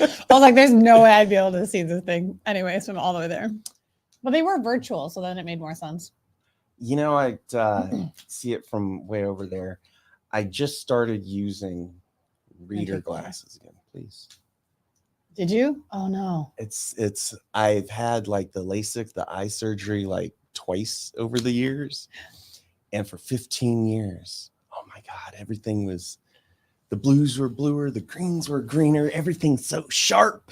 was like, there's no way I'd be able to see this thing. Anyways, from all the way there. But they were virtual, so then it made more sense. You know, I see it from way over there. I just started using reader glasses again, please. Did you? Oh no. I've had like the LASIK, the eye surgery like twice over the years. And for 15 years, oh my God, everything was, the blues were bluer, the greens were greener, everything's so sharp.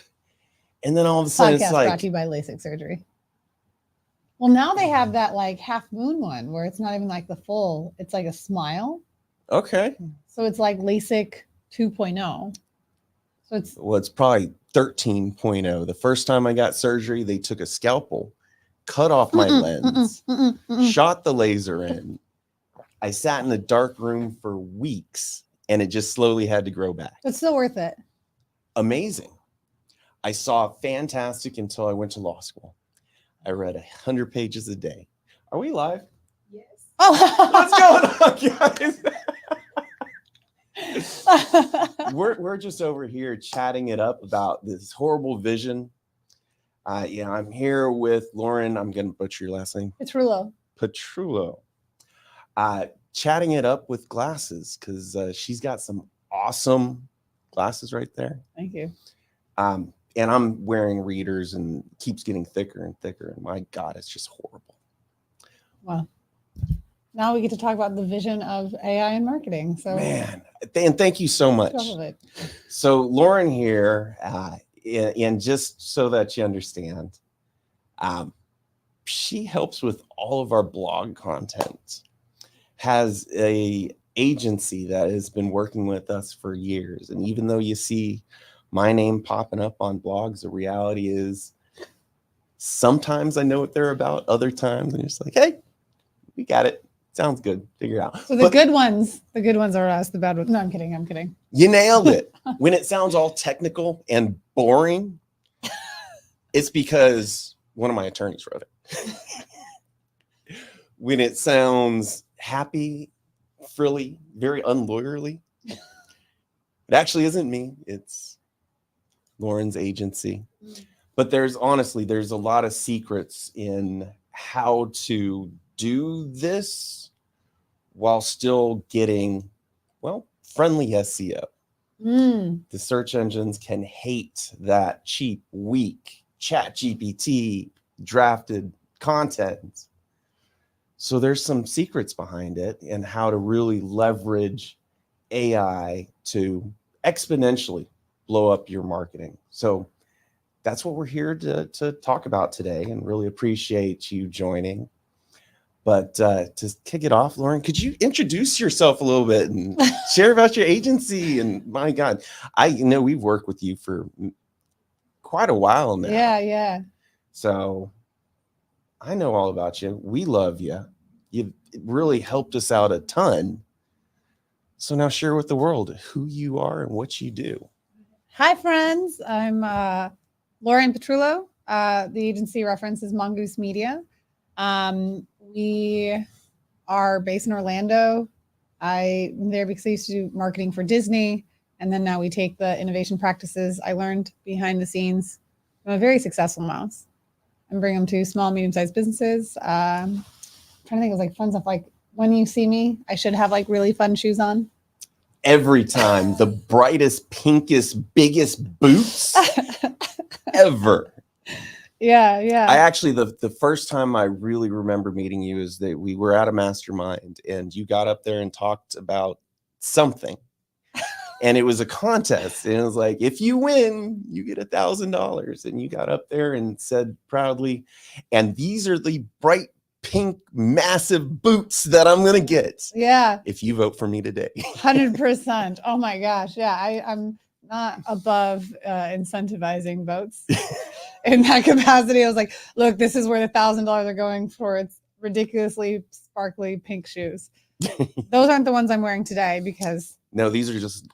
And then all of a sudden it's like, brought to you by LASIK surgery. Well, now they have that like half moon one where it's not even like the full, it's like a smile. Okay. So it's like LASIK 2.0. So it's probably 13.0. The first time I got surgery, they took a scalpel, cut off my lens, shot the laser in. I sat in a dark room for weeks and it just slowly had to grow back. It's still worth it. Amazing. I saw fantastic until I went to law school. I read 100 pages a day. Are we live? Yes. Oh, what's going on, guys? we're just over here chatting it up about this horrible vision. I'm here with Lauren. I'm going to butcher your last name. Petrullo. Chatting it up with glasses because she's got some awesome glasses right there. Thank you. And I'm wearing readers and keeps getting thicker and thicker. And my God, it's just horrible. Wow. Now we get to talk about the vision of AI in marketing. So, man, and thank you so much. So Lauren here, and just so that you understand, she helps with all of our blog content, has a agency that has been working with us for years. And even though you see my name popping up on blogs, the reality is sometimes I know what they're about, other times I'm just like, hey, we got it. Sounds good. Figure it out. So the good ones are us, the bad ones. No, I'm kidding. You nailed it. When it sounds all technical and boring, it's because one of my attorneys wrote it. When it sounds happy, frilly, very unlawyerly, it actually isn't me. It's Lauren's agency. But there's a lot of secrets in how to do this while still getting, friendly SEO. The search engines can hate that cheap, weak ChatGPT drafted content. So there's some secrets behind it and how to really leverage AI to exponentially blow up your marketing. So that's what we're here to talk about today, and really appreciate you joining. But to kick it off, Lauren, could you introduce yourself a little bit and share about your agency? And my God, I know we've worked with you for quite a while now. Yeah. So I know all about you. We love you. You've really helped us out a ton. So now share with the world who you are and what you do. Hi, friends. I'm Lauren Petrullo. The agency reference is Mongoose Media. We are based in Orlando. I'm there because I used to do marketing for Disney. And then now we take the innovation practices I learned behind the scenes from a very successful mouse and bring them to small, medium-sized businesses. I'm trying to think of like fun stuff. Like when you see me, I should have like really fun shoes on. Every time, the brightest, pinkest, biggest boots ever. Yeah. I actually, the first time I really remember meeting you is that we were at a mastermind and you got up there and talked about something. And it was a contest. And it was like, if you win, you get $1,000. And you got up there and said proudly, and these are the bright pink, massive boots that I'm going to get. Yeah. If you vote for me today. 100%. Oh my gosh. Yeah. I'm not above incentivizing votes. In that capacity, I was like, look, this is where the $1,000 are going for. It's ridiculously sparkly pink shoes. Those aren't the ones I'm wearing today because. No, these are just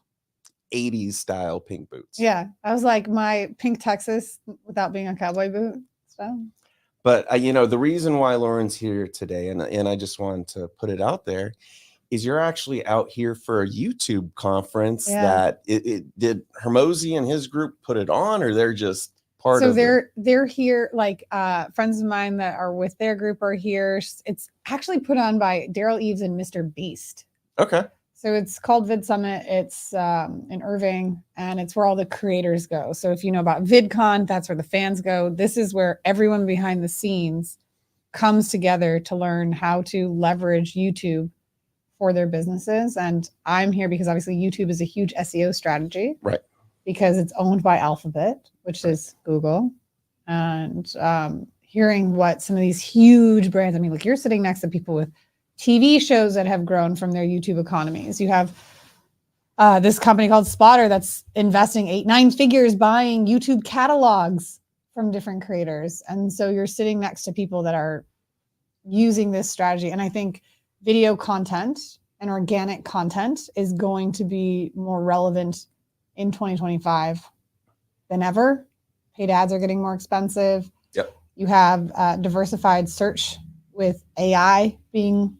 80s style pink boots. Yeah. I was like my pink Texas without being a cowboy boot. So. But, the reason why Lauren's here today, and I just wanted to put it out there, is you're actually out here for a YouTube conference Yeah. that it did Hermosi and his group put it on, or they're just part So of they're here, like friends of mine that are with their group are here. It's actually put on by Daryl Eves and Mr. Beast. Okay. So it's called Vid Summit. It's in Irving, and it's where all the creators go. So if you know about VidCon, that's where the fans go. This is where everyone behind the scenes comes together to learn how to leverage YouTube for their businesses. And I'm here because obviously YouTube is a huge SEO strategy. Right. Because it's owned by Alphabet, which is Google. And hearing what some of these huge brands, I mean, like you're sitting next to people with TV shows that have grown from their YouTube economies. You have this company called Spotter that's investing 8-9 figures buying YouTube catalogs from different creators. And so you're sitting next to people that are using this strategy. And I think video content and organic content is going to be more relevant in 2025 than ever. Paid ads are getting more expensive. Yep. You have diversified search with AI being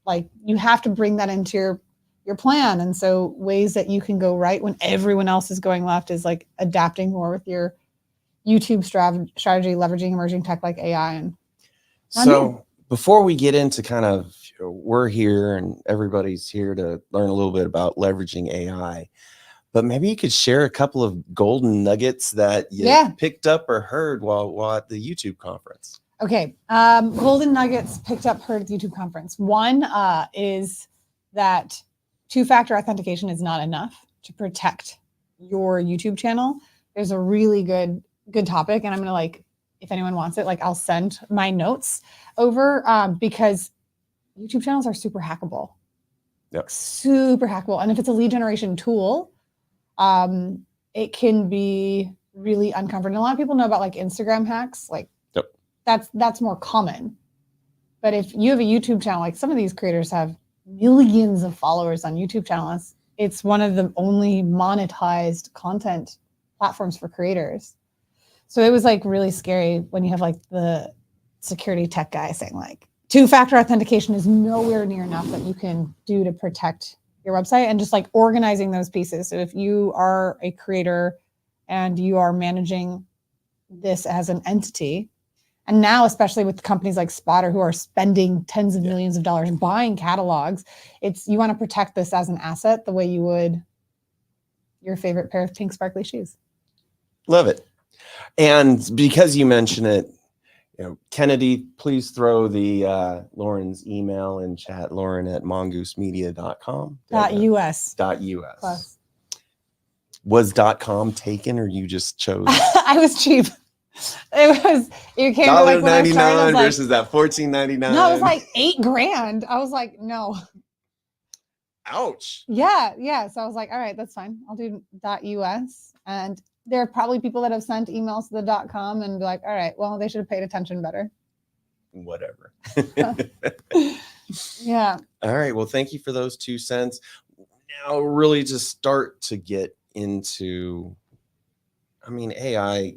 like, you have to bring that into your plan. And so ways that you can go right when everyone else is going left is like adapting more with your YouTube strategy, leveraging emerging tech like AI. And so before we get into kind of, we're here and everybody's here to learn a little bit about leveraging AI, but maybe you could share a couple of golden nuggets that you picked up or heard while at the YouTube conference. Okay. Golden nuggets picked up, heard at the YouTube conference. One is that two-factor authentication is not enough to protect your YouTube channel. There's a really good topic, and I'm gonna, like, if anyone wants it, like, I'll send my notes over because YouTube channels are super hackable. Yep. Super hackable. And if it's a lead generation tool, it can be really uncomfortable. And a lot of people know about like Instagram hacks, like that's more common. But if you have a YouTube channel, like some of these creators have millions of followers on YouTube channels, it's one of the only monetized content platforms for creators. So it was like really scary when you have like the security tech guy saying like two-factor authentication is nowhere near enough that you can do to protect your website, and just like organizing those pieces. So if you are a creator and you are managing this as an entity, and now especially with companies like Spotter who are spending tens of millions of dollars buying catalogs, you want to protect this as an asset the way you would your favorite pair of pink sparkly shoes. Love it. And because you mention it, Kennedy, please throw the Lauren's email in chat, lauren@mongoosemedia.com. .us. .us. Was .com taken, or you just chose? I was cheap. You came to like $1.99 versus that $14.99. No, it was like $8,000. I was like, no. Ouch. Yeah. So I was like, all right, that's fine. I'll do .us. And there are probably people that have sent emails to the .com and be like, all right, well, they should have paid attention better. Whatever. Yeah. All right. Well, thank you for those 2 cents. Now, really just start to get into, AI.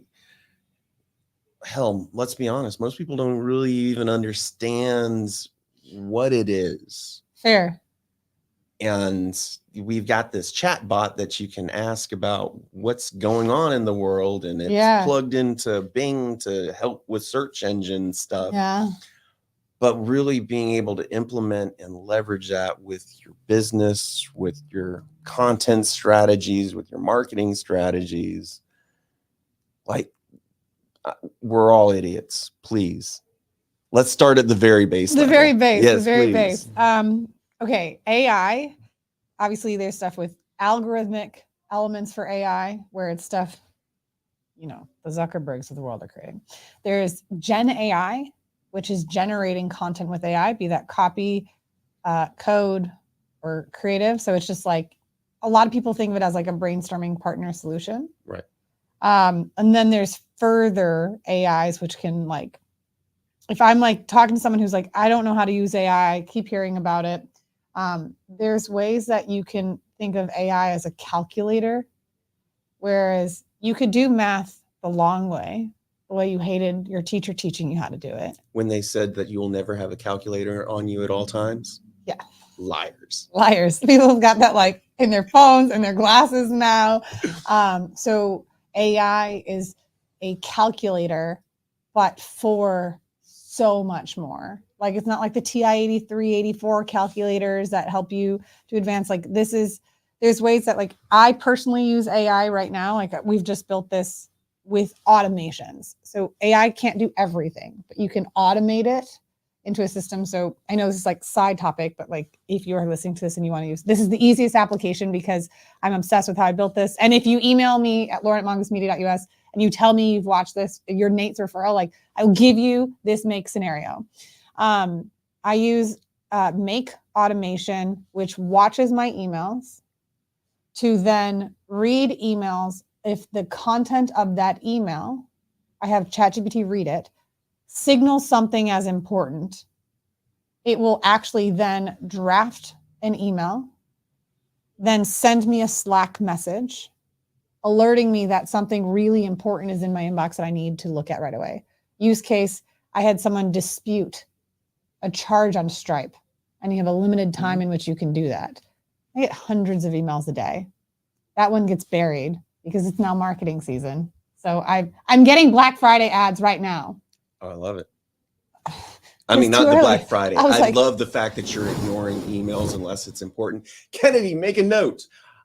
Hell, let's be honest. Most people don't really even understand what it is. Fair. And we've got this chat bot that you can ask about what's going on in the world, and it's plugged into Bing to help with search engine stuff. Yeah. But really being able to implement and leverage that with your business, with your content strategies, with your marketing strategies. Like, we're all idiots. Please. Let's start at the very base. The very base. Yes, the very please. base. Okay. AI. Obviously, there's stuff with algorithmic elements for AI, where it's stuff, the Zuckerbergs of the world are creating. There's Gen AI, which is generating content with AI, be that copy, code, or creative. So it's just like, a lot of people think of it as like a brainstorming partner solution. Right. And then there's further AIs, which can, like, if I'm like talking to someone who's like, I don't know how to use AI, I keep hearing about it. There's ways that you can think of AI as a calculator, whereas you could do math the long way, the way you hated your teacher teaching you how to do it. When they said that you will never have a calculator on you at all times. Yeah. Liars. Liars. People have got that like in their phones and their glasses now. So AI is a calculator, but for so much more. Like it's not like the TI-83, 84 calculators that help you to advance. Like there's ways that like I personally use AI right now. Like we've just built this with automations. So AI can't do everything, but you can automate it into a system. So I know this is like side topic, but like if you're listening to this and you want to use, this is the easiest application because I'm obsessed with how I built this. And if you email me at lauren@mongoosemedia.us and you tell me you've watched this, you're Nate's referral, like I'll give you this make scenario. I use make automation, which watches my emails to then read emails. If the content of that email, I have ChatGPT read it, signals something as important, it will actually then draft an email, then send me a Slack message, alerting me that something really important is in my inbox that I need to look at right away. Use case, I had someone dispute a charge on Stripe, and you have a limited time in which you can do that. I get hundreds of emails a day. That one gets buried because it's now marketing season. So I'm getting Black Friday ads right now. Oh, I love it. I mean, not the Black Friday. I love the fact that you're ignoring emails unless it's important. Kennedy, make a note.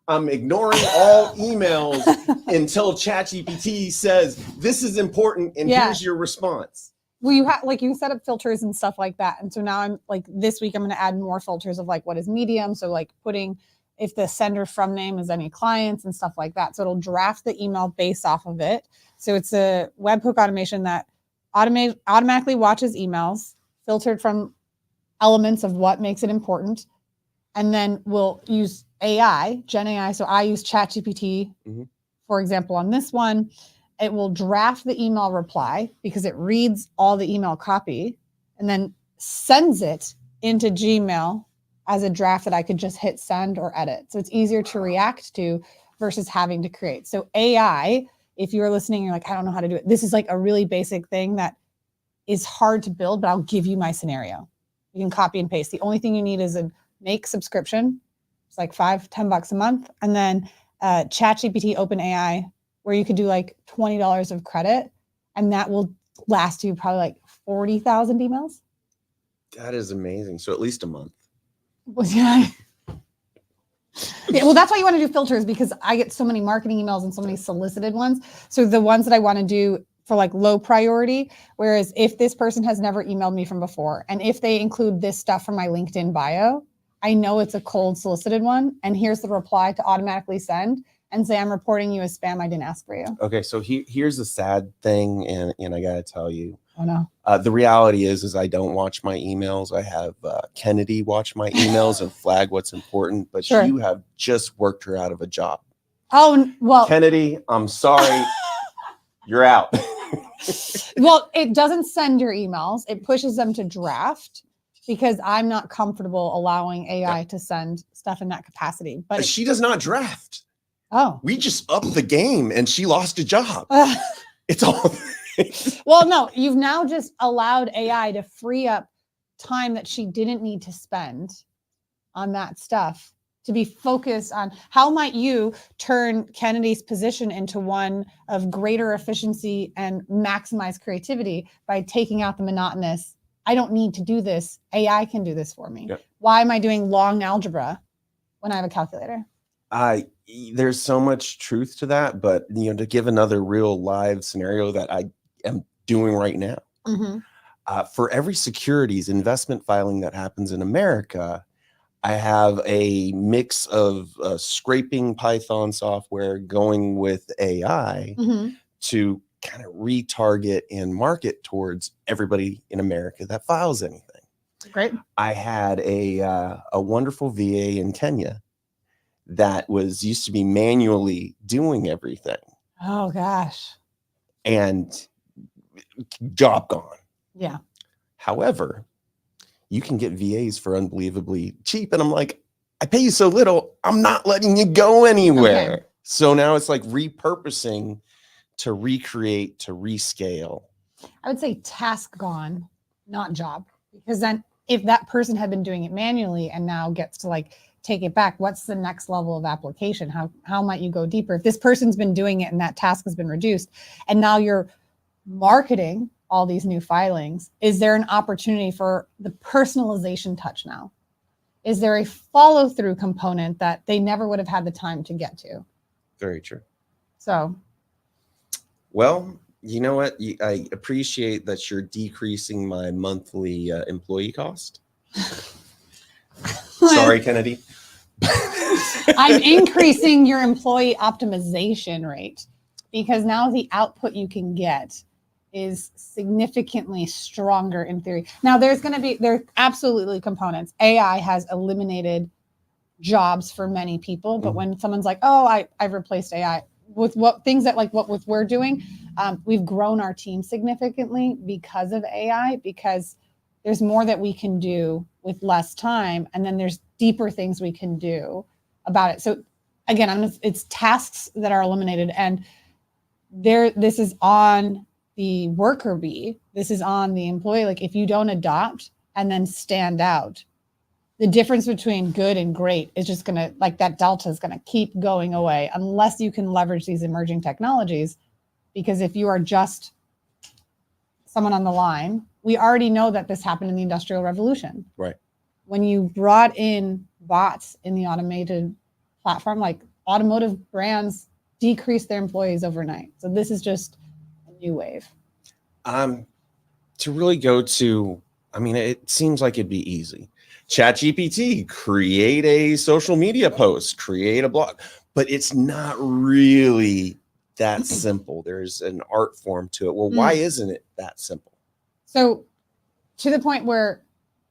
I'm ignoring all emails until ChatGPT says this is important and here's your response. Well, you set up filters and stuff like that. And so now I'm like, this week I'm going to add more filters of like what is medium. So like putting if the sender from name is any clients and stuff like that. So it'll draft the email based off of it. So it's a webhook automation that automatically watches emails filtered from elements of what makes it important. And then we'll use AI, Gen AI. So I use ChatGPT, for example, on this one. It will draft the email reply because it reads all the email copy and then sends it into Gmail as a draft that I could just hit send or edit. So it's easier to react to versus having to create. So AI, if you're listening, you're like, I don't know how to do it. This is like a really basic thing that is hard to build, but I'll give you my scenario. You can copy and paste. The only thing you need is a make subscription. It's like $5-10 a month. And then ChatGPT OpenAI, where you could do like $20 of credit, and that will last you probably like 40,000 emails. That is amazing. So at least a month. Yeah, well, that's why you want to do filters, because I get so many marketing emails and so many solicited ones. So the ones that I want to do for like low priority, whereas if this person has never emailed me from before, and if they include this stuff from my LinkedIn bio, I know it's a cold solicited one. And here's the reply to automatically send and say, I'm reporting you as spam. I didn't ask for you. Okay, so here's the sad thing, and I gotta tell you. Oh no. The reality is I don't watch my emails. I have Kennedy watch my emails and flag what's important, but you have just worked her out of a job. Oh, well. Kennedy, I'm sorry. You're out. Well, it doesn't send your emails. It pushes them to draft because I'm not comfortable allowing AI to send stuff in that capacity. But she does not draft. Oh. We just upped the game and she lost a job. It's all... Well, no, you've now just allowed AI to free up time that she didn't need to spend on that stuff to be focused on how might you turn Kennedy's position into one of greater efficiency and maximize creativity by taking out the monotonous. I don't need to do this. AI can do this for me. Yep. Why am I doing long algebra when I have a calculator? There's so much truth to that, but to give another real live scenario that I am doing right now. For every securities investment filing that happens in America, I have a mix of scraping Python software going with AI to kind of retarget and market towards everybody in America that files anything. Great. I had a wonderful VA in Kenya that used to be manually doing everything. Oh gosh. And job gone. Yeah. However, you can get VAs for unbelievably cheap. And I'm like, I pay you so little, I'm not letting you go anywhere. Okay. So now it's like repurposing to recreate, to rescale. I would say task gone, not job, because then if that person had been doing it manually and now gets to like take it back, what's the next level of application? How might you go deeper? If this person's been doing it and that task has been reduced, and now you're marketing all these new filings, is there an opportunity for the personalization touch now? Is there a follow-through component that they never would have had the time to get to? Very true. So, well, you know what? I appreciate that you're decreasing my monthly employee cost. Sorry, Kennedy. I'm increasing your employee optimization rate, because now the output you can get is significantly stronger in theory. There are absolutely components. AI has eliminated jobs for many people, but when someone's like, oh, I've replaced AI with what we're doing, we've grown our team significantly because of AI, because there's more that we can do with less time, and then there's deeper things we can do about it. So again, it's tasks that are eliminated, and this is on the worker bee, this is on the employee. Like, if you don't adopt and then stand out, the difference between good and great is just gonna, like, that delta is gonna keep going away unless you can leverage these emerging technologies. Because if you are just someone on the line, we already know that this happened in the Industrial Revolution. Right. When you brought in bots in the automated platform, like, automotive brands decreased their employees overnight. So this is just a new wave. To really go to, I mean, it seems like it'd be easy. ChatGPT, create a social media post, create a blog, but it's not really that simple. There's an art form to it. Well, why isn't it that simple? So, to the point where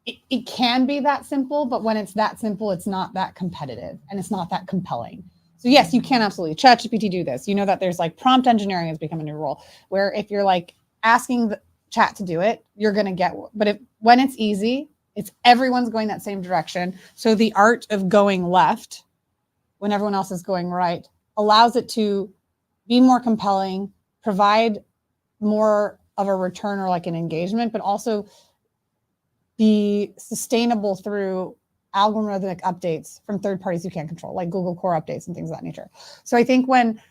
it can be that simple, but when it's that simple, it's not that competitive and it's not that compelling. So yes, you can absolutely ChatGPT do this. You know that there's like prompt engineering has become a new role, where if you're like asking the chat to do it, you're going to get, but when it's easy, it's everyone's going that same direction. So the art of going left when everyone else is going right allows it to be more compelling, provide more of a return or like an engagement, but also be sustainable through algorithmic updates from third parties you can't control, like Google Core updates and things of that nature. So I think when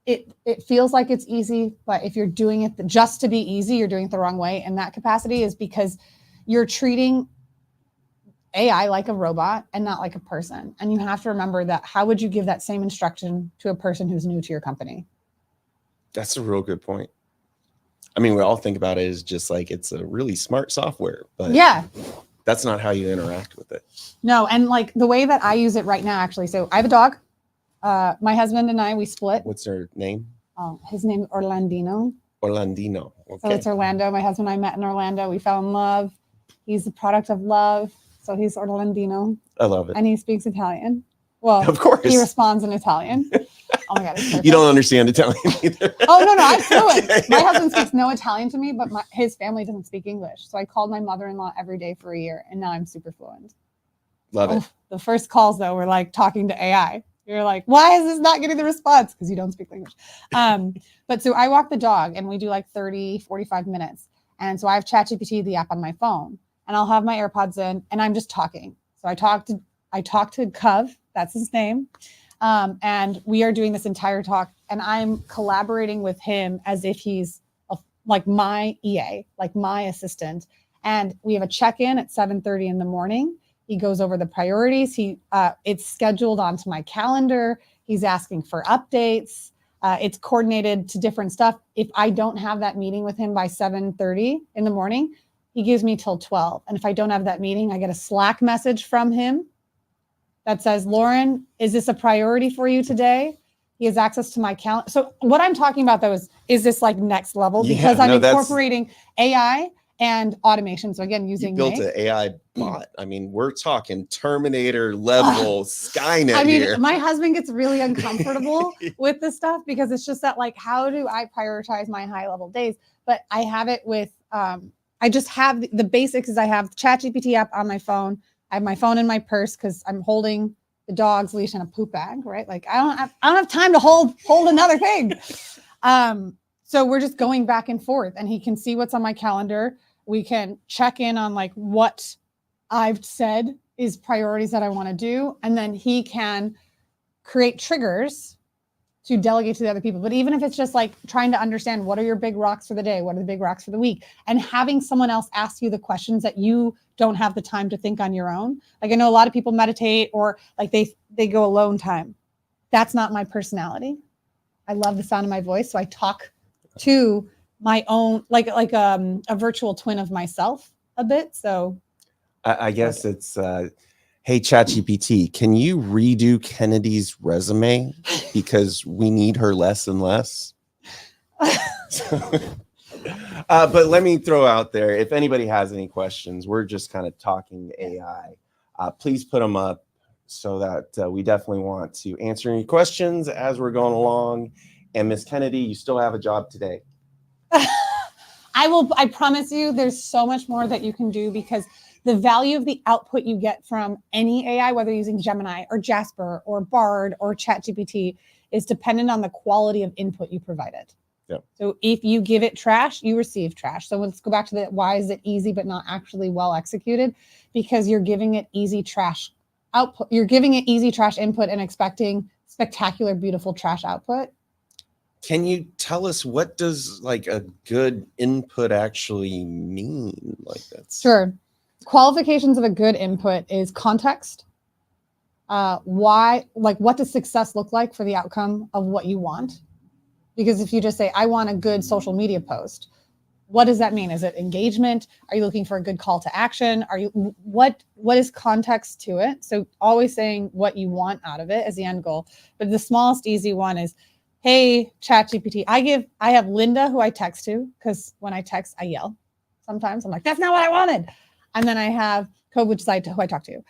it feels like it's easy, but if you're doing it just to be easy, you're doing it the wrong way. And that capacity is because you're treating AI like a robot and not like a person. And you have to remember that, how would you give that same instruction to a person who's new to your company? That's a real good point. I mean, we all think about it as just like it's a really smart software, but yeah, that's not how you interact with it. No, and like the way that I use it right now, actually. So I have a dog. My husband and I, we split. What's her name? His name is Orlandino. Orlandino. Okay. So it's Orlando. My husband and I met in Orlando. We fell in love. He's the product of love. So he's Orlandino. I love it. And he speaks Italian. Well, of course. He responds in Italian. Oh my God. You don't understand Italian either. Oh, no, I'm fluent. Okay. My husband speaks no Italian to me, but his family doesn't speak English. So I called my mother-in-law every day for a year, and now I'm super fluent. Love it. The first calls, though, were like talking to AI. You're like, why is this not getting the response? Because you don't speak English. But so I walk the dog, and we do like 30, 45 minutes. And so I have ChatGPT, the app, on my phone, and I'll have my AirPods in, and I'm just talking. So I talk to Cov, that's his name. And we are doing this entire talk, and I'm collaborating with him as if he's like my EA, like my assistant. And we have a check-in at 7:30 in the morning. He goes over the priorities. It's scheduled onto my calendar. He's asking for updates. It's coordinated to different stuff. If I don't have that meeting with him by 7:30 in the morning, he gives me till 12. And if I don't have that meeting, I get a Slack message from him that says, Lauren, is this a priority for you today? He has access to my calendar. So what I'm talking about, though, is this like next level, because I'm incorporating AI and automation. So again, using built an AI bot. I mean, we're talking Terminator level Skynet here. My husband gets really uncomfortable with this stuff, because it's just that, like, how do I prioritize my high level days? But I have it with, I just have the basics is I have the ChatGPT app on my phone. I have my phone in my purse because I'm holding the dog's leash in a poop bag, right? Like I don't have time to hold another thing. So we're just going back and forth, and he can see what's on my calendar. We can check in on like what I've said is priorities that I want to do. And then he can create triggers to delegate to the other people. But even if it's just like trying to understand what are your big rocks for the day, what are the big rocks for the week, and having someone else ask you the questions that you don't have the time to think on your own. Like I know a lot of people meditate or like they go alone time. That's not my personality. I love the sound of my voice. So I talk to my own, like a virtual twin of myself a bit. So I guess it's, hey, ChatGPT, can you redo Kennedy's resume? Because we need her less and less. But let me throw out there, if anybody has any questions, we're just kind of talking AI. Please put them up so that we definitely want to answer any questions as we're going along. And Miss Kennedy, you still have a job today. I promise you there's so much more that you can do because the value of the output you get from any AI, whether using Gemini or Jasper or Bard or ChatGPT, is dependent on the quality of input you provided. Yep. So if you give it trash, you receive trash. So let's go back to the why is it easy but not actually well executed? Because you're giving it easy trash output. You're giving it easy trash input and expecting spectacular, beautiful trash output. Can you tell us what does like a good input actually mean? Like that's Sure. Qualifications of a good input is context. Why, like what does success look like for the outcome of what you want? Because if you just say, I want a good social media post, what does that mean? Is it engagement? Are you looking for a good call to action? Are you, what is context to it? So always saying what you want out of it as the end goal. But the smallest easy one is, hey, ChatGPT, I have Linda who I text to, because when I text, I yell. Sometimes I'm like, that's not what I wanted. And then I have Code, which is who I talk to.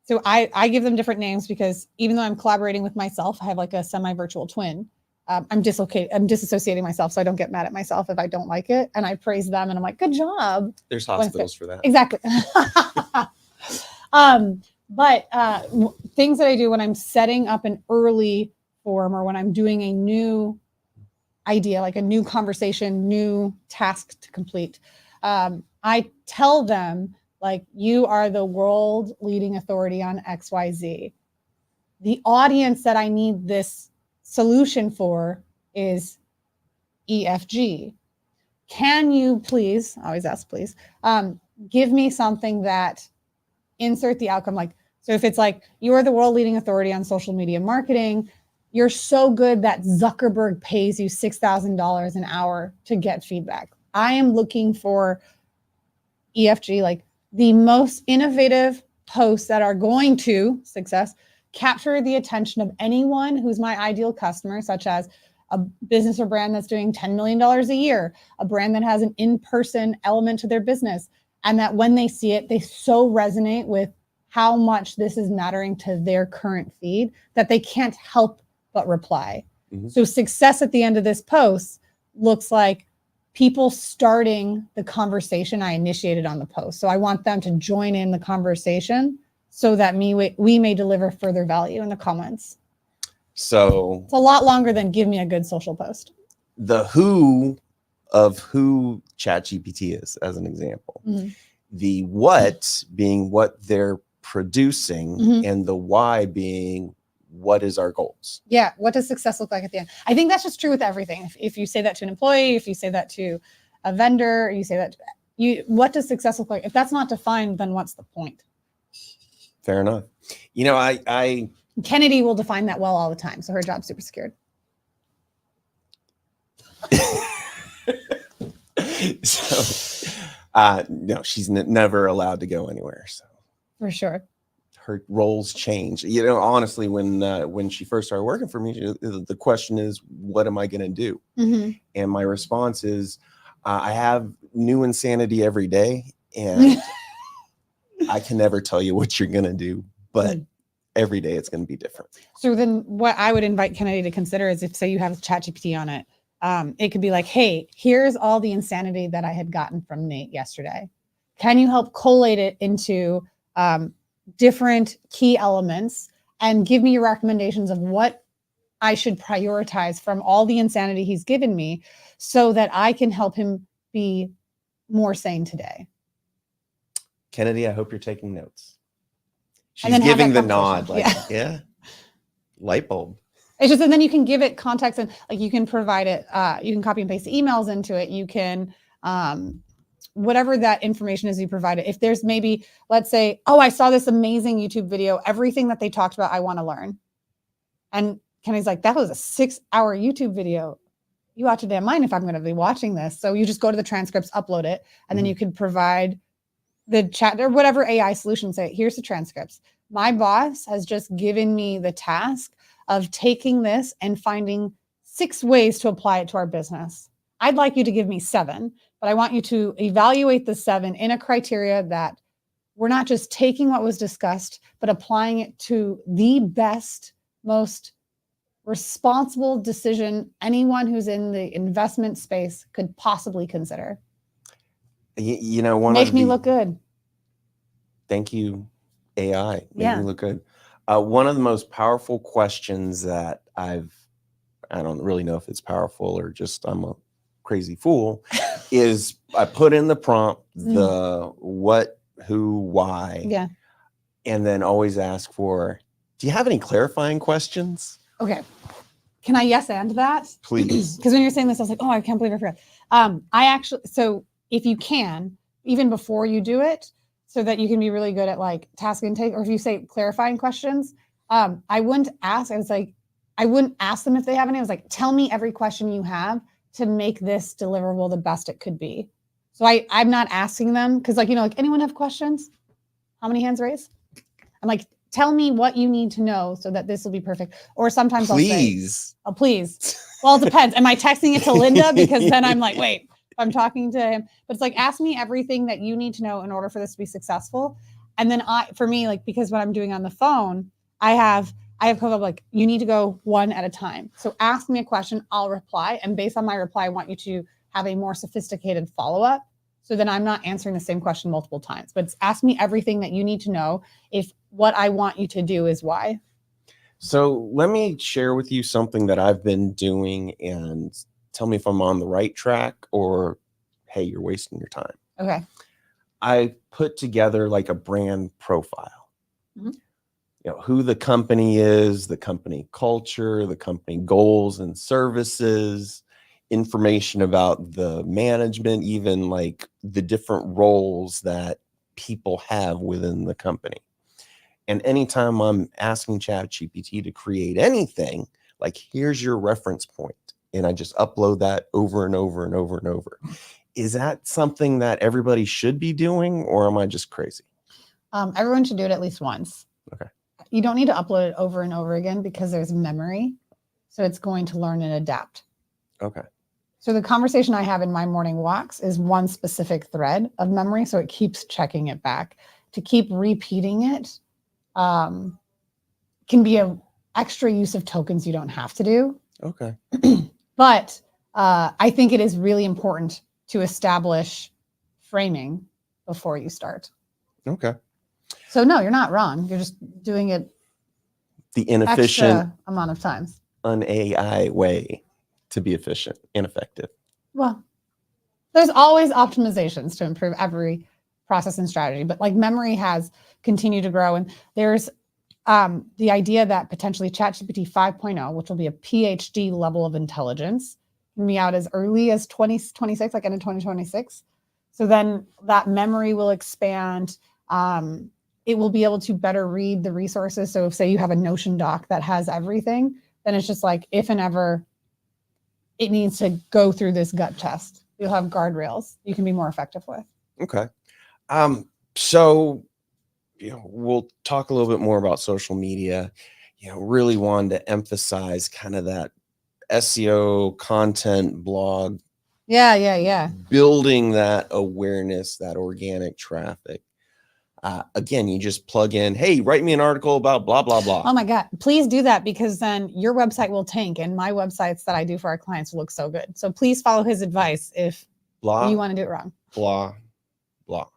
So I give them different names because even though I'm collaborating with myself, I have like a semi-virtual twin. I'm disassociating myself so I don't get mad at myself if I don't like it. And I praise them and I'm like, good job. There's hospitals for that. Exactly. But things that I do when I'm setting up an early form or when I'm doing a new idea, like a new conversation, new task to complete, I tell them, like, you are the world leading authority on XYZ. The audience that I need this solution for is EFG. Can you please, I always ask please, give me something that insert the outcome. Like, so if it's like, you are the world leading authority on social media marketing, you're so good that Zuckerberg pays you $6,000 an hour to get feedback. I am looking for EFG, like the most innovative posts that are going to capture the attention of anyone who's my ideal customer, such as a business or brand that's doing $10 million a year, a brand that has an in-person element to their business, and that when they see it, they so resonate with how much this is mattering to their current feed that they can't help but reply. Mm-hmm. So success at the end of this post looks like people starting the conversation I initiated on the post. So I want them to join in the conversation so that we may deliver further value in the comments. So it's a lot longer than give me a good social post. The who of who ChatGPT is, as an example, mm-hmm. the what being what they're producing, mm-hmm. and the why being what is our goals. Yeah. What does success look like at the end? I think that's just true with everything. If you say that to an employee, if you say that to a vendor, you say that what does success look like? If that's not defined, then what's the point? Fair enough. You know, I Kennedy will define that well all the time. So her job's super secured. So, no, she's never allowed to go anywhere. So for sure. Her roles change. You know, honestly, when she first started working for me, the question is, what am I going to do? Mm-hmm. And my response is, I have new insanity every day, and I can never tell you what you're going to do, but every day it's going to be different. So then what I would invite Kennedy to consider is, if, say, you have ChatGPT on it, it could be like, hey, here's all the insanity that I had gotten from Nate yesterday. Can you help collate it into different key elements and give me your recommendations of what I should prioritize from all the insanity he's given me so that I can help him be more sane today. Kennedy, I hope you're taking notes. And She's then have giving that the nod, conversation. like, yeah, light bulb. It's just, and then you can give it context, and like you can provide it, you can copy and paste emails into it. You can, whatever that information is you provide it. If there's maybe, let's say, oh, I saw this amazing YouTube video, everything that they talked about, I want to learn. And Kenny's like, that was a 6-hour YouTube video. You ought to damn mind if I'm going to be watching this. So you just go to the transcripts, upload it, and then you can provide the chat or whatever AI solution, say, here's the transcripts. My boss has just given me the task of taking this and finding 6 ways to apply it to our business. I'd like you to give me 7, but I want you to evaluate the 7 in a criteria that we're not just taking what was discussed, but applying it to the best, most responsible decision anyone who's in the investment space could possibly consider. You know, Make me look good. Thank you, AI. Make me look good. One of the most powerful questions that I don't really know if it's powerful or just I'm a crazy fool, is I put in the prompt, the what, who, why. Yeah. And then always ask for, do you have any clarifying questions? Okay. Can I yes and that? Please. Because when you're saying this, I was like, oh, I can't believe I forgot. So if you can, even before you do it, so that you can be really good at like task intake, or if you say clarifying questions, I wouldn't ask. I wouldn't ask them if they have any. I was like, tell me every question you have to make this deliverable the best it could be. So I'm not asking them because, like, anyone have questions? How many hands raised? I'm like, tell me what you need to know so that this will be perfect. Or sometimes I'll say, oh, please. Well, it depends. Am I texting it to Linda? Because then I'm like, wait. I'm talking to him, but it's like, ask me everything that you need to know in order for this to be successful. And then for me, like, because what I'm doing on the phone, I have co-op, like, you need to go one at a time. So ask me a question, I'll reply. And based on my reply, I want you to have a more sophisticated follow-up. So then I'm not answering the same question multiple times, but it's ask me everything that you need to know if what I want you to do is why. So let me share with you something that I've been doing and tell me if I'm on the right track or, hey, you're wasting your time. Okay. I put together like a brand profile. Who the company is, the company culture, the company goals and services, information about the management, even like the different roles that people have within the company. And anytime I'm asking ChatGPT to create anything, like, here's your reference point, and I just upload that over and over and over and over. Is that something that everybody should be doing, or am I just crazy? Everyone should do it at least once. Okay. You don't need to upload it over and over again because there's memory. So it's going to learn and adapt. Okay. So the conversation I have in my morning walks is one specific thread of memory. So it keeps checking it back. To keep repeating it can be an extra use of tokens you don't have to do. Okay. But I think it is really important to establish framing before you start. Okay. So no, you're not wrong. You're just doing it the inefficient extra amount of times. An AI way to be efficient and effective. Well, there's always optimizations to improve every process and strategy, but like memory has continued to grow. And there's the idea that potentially ChatGPT 5.0, which will be a PhD level of intelligence, can be out as early as 2026, like end of 2026. So then that memory will expand. It will be able to better read the resources. So if, say, you have a Notion doc that has everything, then it's just like, if and ever it needs to go through this gut test, you'll have guardrails you can be more effective with. Okay. So, we'll talk a little bit more about social media. Really wanted to emphasize kind of that SEO content blog. Yeah. Building that awareness, that organic traffic. Again, you just plug in, hey, write me an article about blah, blah, blah. Oh my God, please do that, because then your website will tank and my websites that I do for our clients will look so good. So please follow his advice if you want to do it wrong. Blah, blah.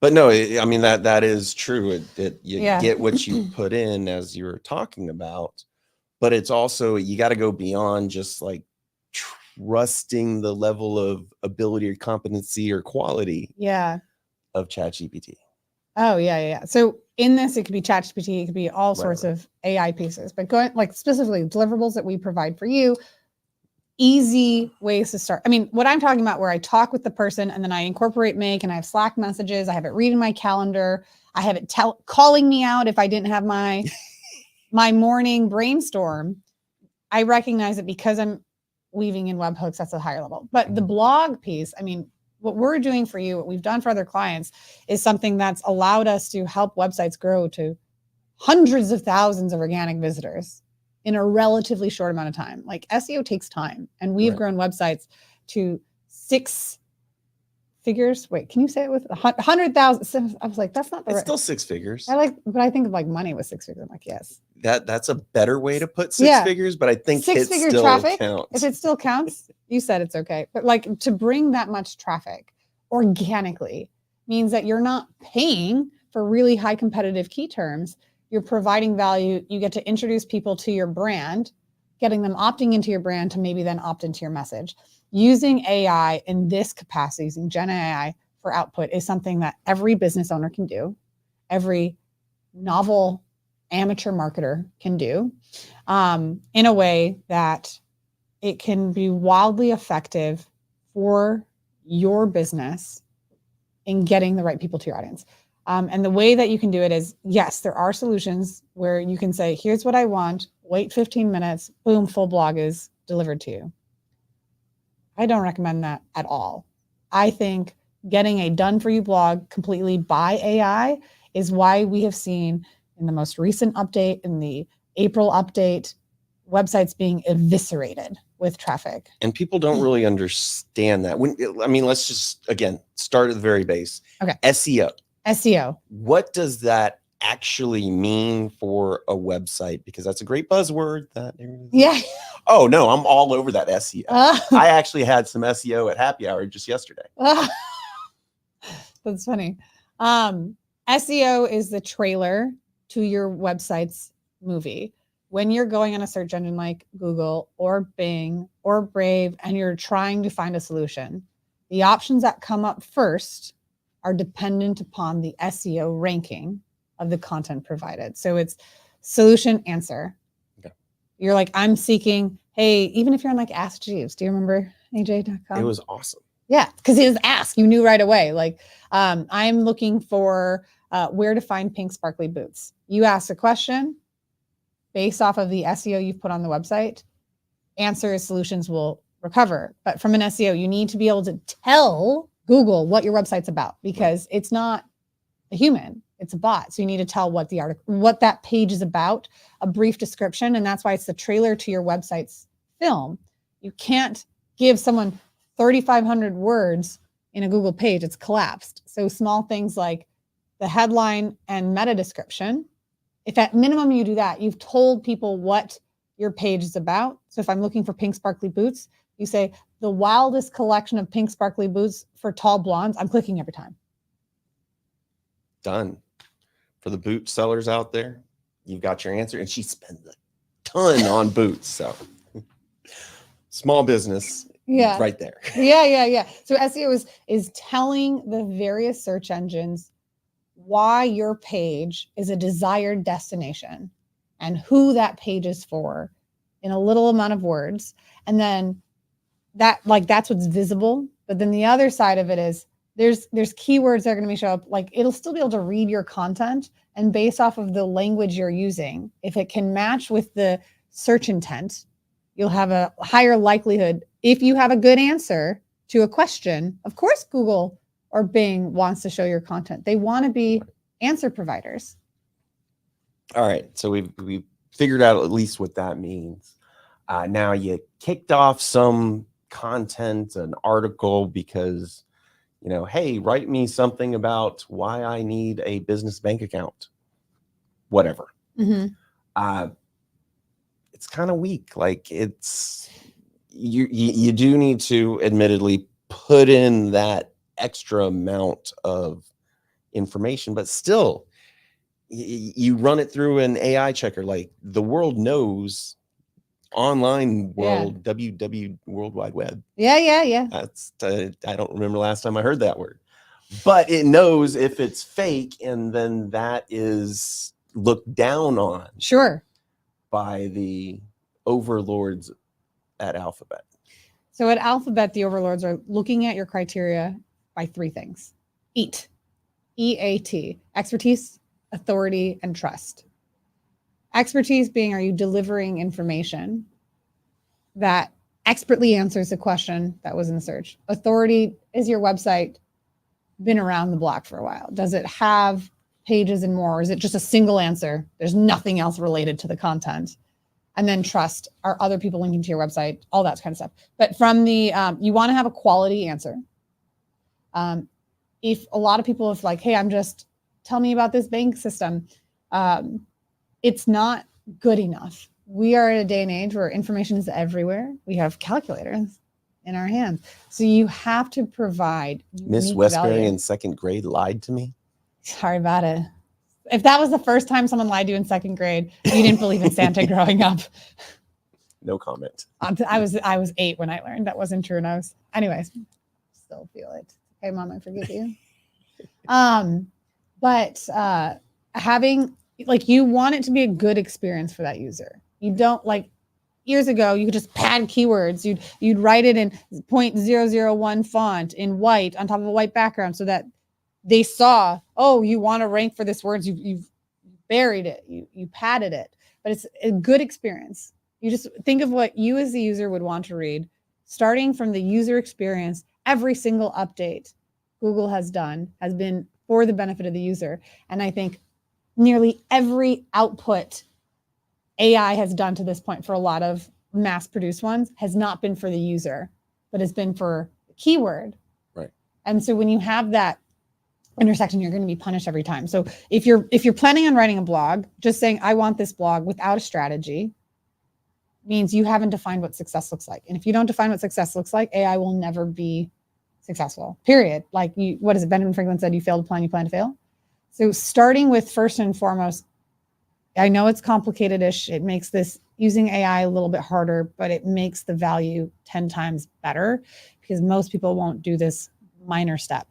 But no, I mean, that is true. You get what you put in, as you were talking about, but it's also, you got to go beyond just like trusting the level of ability or competency or quality Yeah. of ChatGPT. Oh, yeah. So in this, it could be ChatGPT, it could be all sorts Whatever. of AI pieces, but going like specifically deliverables that we provide for you, easy ways to start. I mean, what I'm talking about where I talk with the person and then I incorporate Make and I have Slack messages, I have it reading my calendar, I have it calling me out if I didn't have my morning brainstorm. I recognize it because I'm weaving in webhooks, that's a higher level. But the blog piece, I mean, what we're doing for you, what we've done for other clients is something that's allowed us to help websites grow to hundreds of thousands of organic visitors in a relatively short amount of time. Like SEO takes time, and we've grown websites to 6 figures. Wait, can you say it with 100,000? I was like, that's not the It's right. still 6 figures. But I think of like money with 6 figures. I'm like, yes. That's a better way to put 6 figures, but I think 6-figure still traffic. counts. If it still counts, you said it's okay. But like to bring that much traffic organically means that you're not paying for really high competitive key terms. You're providing value. You get to introduce people to your brand, getting them opting into your brand to maybe then opt into your message. Using AI in this capacity, using Gen AI for output is something that every business owner can do. Every novel amateur marketer can do in a way that it can be wildly effective for your business in getting the right people to your audience. And the way that you can do it is, yes, there are solutions where you can say, here's what I want, wait 15 minutes, boom, full blog is delivered to you. I don't recommend that at all. I think getting a done for you blog completely by AI is why we have seen in the most recent update, in the April update, websites being eviscerated with traffic. And people don't really understand that. Let's just, again, start at the very base. Okay. SEO. What does that actually mean for a website? Because that's a great buzzword. Yeah. Oh, no, I'm all over that SEO. I actually had some SEO at happy hour just yesterday. That's funny. SEO is the trailer to your website's movie. When you're going on a search engine like Google or Bing or Brave and you're trying to find a solution, the options that come up first are dependent upon the SEO ranking of the content provided. So it's solution answer. Okay. You're like, I'm seeking, hey, even if you're on like Ask Jeeves, do you remember aj.com? It was awesome. Yeah, because it was Ask. You knew right away. Like, I'm looking for where to find pink sparkly boots. You ask a question based off of the SEO you've put on the website, answers, solutions will recover. But from an SEO, you need to be able to tell Google what your website's about, because it's not a human, it's a bot. So you need to tell what the article, what that page is about, a brief description. And that's why it's the trailer to your website's film. You can't give someone 3,500 words in a Google page, it's collapsed. So small things like the headline and meta description, if at minimum you do that, you've told people what your page is about. So if I'm looking for pink sparkly boots, you say the wildest collection of pink sparkly boots for tall blondes. I'm clicking every time. Done. For the boot sellers out there, you've got your answer. And she spends a ton on boots. So small business. Yeah. Right there. Yeah. So SEO is telling the various search engines why your page is a desired destination and who that page is for in a little amount of words. And then that's what's visible. But then the other side of it is there's keywords that are going to show up. Like, it'll still be able to read your content, and based off of the language you're using, if it can match with the search intent, you'll have a higher likelihood. If you have a good answer to a question, of course, Google or Bing wants to show your content. They want to be answer providers. All right. So we've figured out at least what that means. Now you kicked off some content, an article, because, hey, write me something about why I need a business bank account, whatever. Mm-hmm. It's kind of weak. Like, it's, you do need to admittedly put in that extra amount of information, but still you run it through an AI checker. Like, the world knows online world, WW World Wide Web. Yeah. That's I don't remember last time I heard that word, but it knows if it's fake, and then that is looked down on Sure. by the overlords at Alphabet. So at Alphabet, the overlords are looking at your criteria by three things. EAT, expertise, authority, and trust. Expertise being, are you delivering information that expertly answers the question that was in the search? Authority, is your website been around the block for a while? Does it have pages and more? Or is it just a single answer? There's nothing else related to the content. And then trust, are other people linking to your website? All that kind of stuff. But from the, you want to have a quality answer. If a lot of people have like, hey, tell me about this bank system. It's not good enough. We are at a day and age where information is everywhere. We have calculators in our hands. So you have to provide Miss Westbury in second grade lied to me. Sorry about it. If that was the first time someone lied to you in second grade, you didn't believe in Santa growing up. No comment. I was 8 when I learned that wasn't true. And anyways, still feel it. Okay, Mom, I forgive you. But having, like, you want it to be a good experience for that user. You don't, like, years ago, you could just pad keywords. You'd write it in 0.001 font in white on top of a white background so that they saw, oh, you want to rank for this word. You've buried it. You padded it. But it's a good experience. You just think of what you as the user would want to read. Starting from the user experience, every single update Google has done has been for the benefit of the user. And I think nearly every output AI has done to this point for a lot of mass-produced ones has not been for the user, but has been for the keyword. Right. And so when you have that intersection, you're going to be punished every time. So if you're planning on writing a blog, just saying, I want this blog without a strategy means you haven't defined what success looks like. And if you don't define what success looks like, AI will never be successful, period. Like, what is it? Benjamin Franklin said, you fail to plan, you plan to fail. So starting with, first and foremost, I know it's complicated-ish. It makes this using AI a little bit harder, but it makes the value 10 times better because most people won't do this minor step.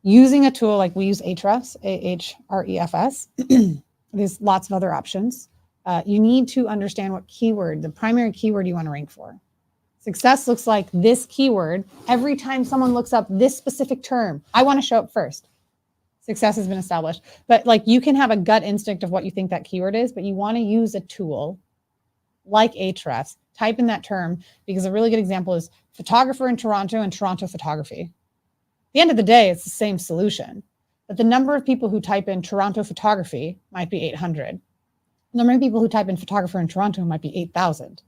Using a tool like we use Ahrefs, A-H-R-E-F-S, there's lots of other options. You need to understand what keyword, the primary keyword you want to rank for. Success looks like this keyword. Every time someone looks up this specific term, I want to show up first. Success has been established. But like, you can have a gut instinct of what you think that keyword is, but you want to use a tool like Ahrefs, type in that term, because a really good example is photographer in Toronto and Toronto photography. At the end of the day, it's the same solution, but the number of people who type in Toronto photography might be 800. The number of people who type in photographer in Toronto might be 8,000.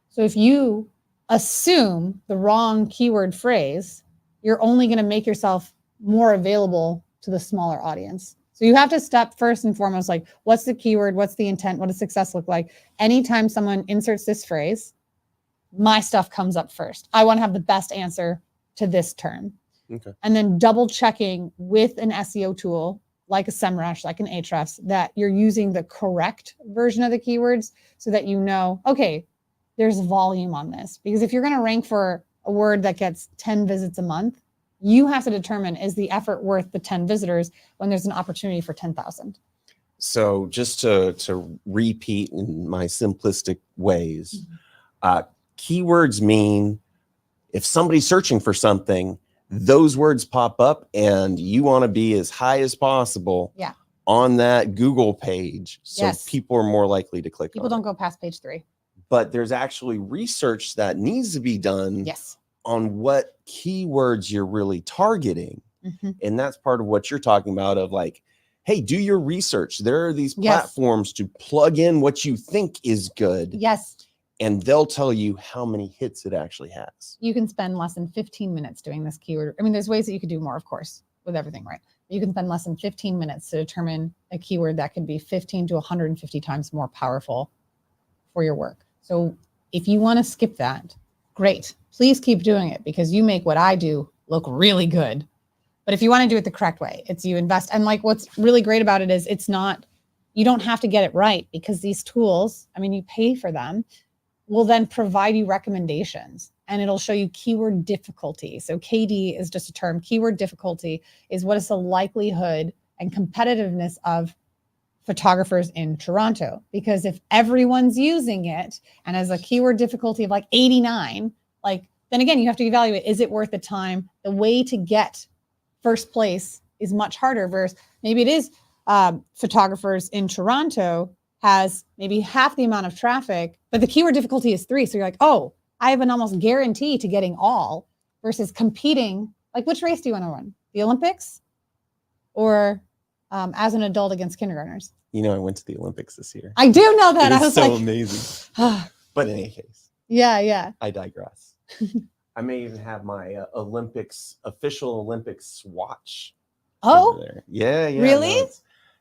So if you assume the wrong keyword phrase, you're only going to make yourself more available to the smaller audience. So you have to step first and foremost, like, what's the keyword? What's the intent? What does success look like? Anytime someone inserts this phrase, my stuff comes up first. I want to have the best answer to this term. Okay. And then double checking with an SEO tool like a SEMrush, like an Ahrefs, that you're using the correct version of the keywords so that you know, okay, there's volume on this. Because if you're going to rank for a word that gets 10 visits a month, you have to determine, is the effort worth the 10 visitors when there's an opportunity for 10,000? So just to repeat in my simplistic ways, keywords mean if somebody's searching for something, those words pop up and you want to be as high as possible on that Google page. So people are more likely to click on it. People don't go past page 3. But there's actually research that needs to be done on what keywords you're really targeting. And that's part of what you're talking about of like, hey, do your research. There are these platforms to plug in what you think is good. And they'll tell you how many hits it actually has. You can spend less than 15 minutes doing this keyword. I mean, there's ways that you could do more, of course, with everything, right? You can spend less than 15 minutes to determine a keyword that could be 15 to 150 times more powerful for your work. So if you want to skip that, great. Please keep doing it because you make what I do look really good. But if you want to do it the correct way, it's you invest. And like, what's really great about it is it's not, you don't have to get it right because these tools, I mean, you pay for them. will then provide you recommendations, and it'll show you keyword difficulty. So KD is just a term. Keyword difficulty is what is the likelihood and competitiveness of photographers in Toronto. Because if everyone's using it and has a keyword difficulty of like 89, like, then again, you have to evaluate, is it worth the time? The way to get first place is much harder versus maybe it is photographers in Toronto has maybe half the amount of traffic, but the keyword difficulty is 3. So you're like, oh, I have an almost guarantee to getting all versus competing. Like, which race do you want to run? The Olympics or as an adult against kindergartners? You know, I went to the Olympics this year. I do know that. It I was was so like, amazing. But in any case, yeah. I digress. I may even have my official Olympics swatch. Oh, there. Yeah. really? No,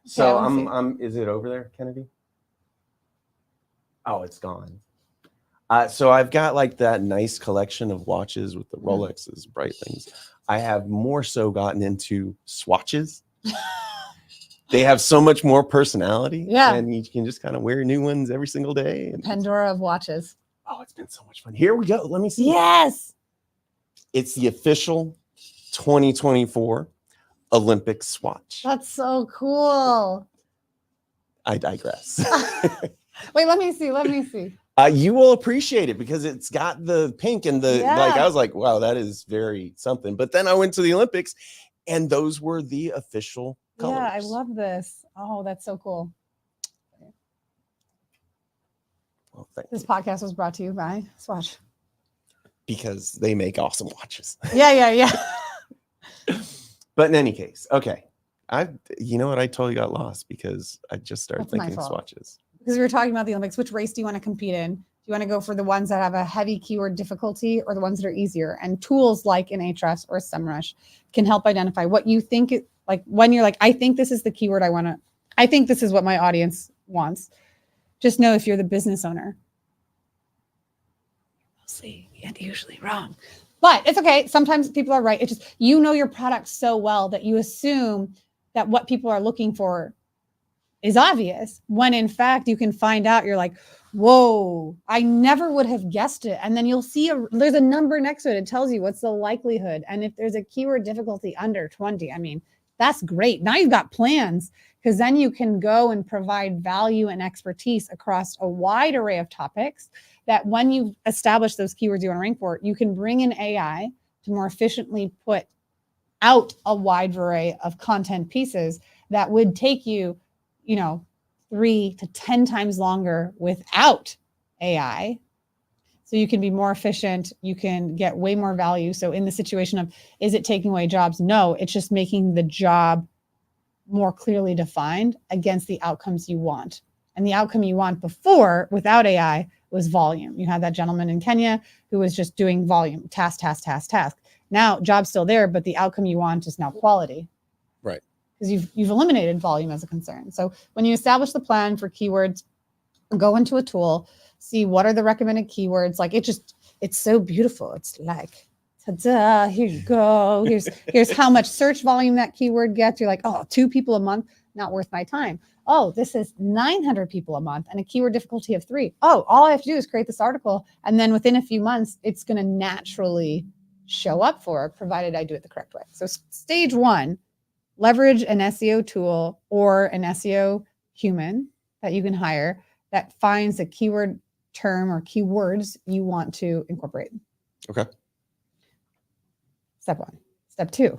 so Okay, I'm. Is it over there, Kennedy? Oh, it's gone. So I've got like that nice collection of watches with the Rolexes, bright things. I have more so gotten into swatches. They have so much more personality. Yeah. And you can just kind of wear new ones every single day. And Pandora of watches. oh, it's been so much fun. Here we go. Let me see. Yes. It's the official 2024 Olympic swatch. That's so cool. I digress. Wait, let me see. You will appreciate it because it's got the pink and the like. I was like, wow, that is very something. But then I went to the Olympics and those were the official colors. Yeah, I love this. Oh, that's so cool. Well, thank This you. podcast was brought to you by Swatch. Because they make awesome watches. Yeah. But in any case, okay. You know what? I totally got lost because I just started That's my thinking fault. swatches. Because we were talking about the Olympics. Which race do you want to compete in? Do you want to go for the ones that have a heavy keyword difficulty or the ones that are easier? And tools like an Ahrefs or SEMrush can help identify what you think it, like when you're like, I think this is the keyword I think this is what my audience wants. Just know if you're the business owner. Mostly and usually wrong. But it's okay. Sometimes people are right. It's just, you know your product so well that you assume that what people are looking for is obvious, when in fact you can find out, you're like, whoa, I never would have guessed it. And then you'll see there's a number next to it. It tells you what's the likelihood. And if there's a keyword difficulty under 20, I mean, that's great. Now you've got plans, because then you can go and provide value and expertise across a wide array of topics that when you've established those keywords you want to rank for, you can bring in AI to more efficiently put out a wide array of content pieces that would take you, 3 to 10 times longer without AI. So you can be more efficient. You can get way more value. So in the situation of, is it taking away jobs? No, it's just making the job more clearly defined against the outcomes you want. And the outcome you want before, without AI, was volume. You had that gentleman in Kenya who was just doing volume, task. Now, job's still there, but the outcome you want is now quality. Right. Because you've eliminated volume as a concern. So when you establish the plan for keywords, go into a tool, see what are the recommended keywords. Like it's so beautiful. It's like, ta-da, here you go. Here's how much search volume that keyword gets. You're like, oh, 2 people a month, not worth my time. Oh, this is 900 people a month and a keyword difficulty of 3. Oh, all I have to do is create this article. And then within a few months, it's going to naturally show up for it, provided I do it the correct way. So stage 1, leverage an SEO tool or an SEO human that you can hire that finds a keyword term or keywords you want to incorporate. Okay. Step 1. Step 2.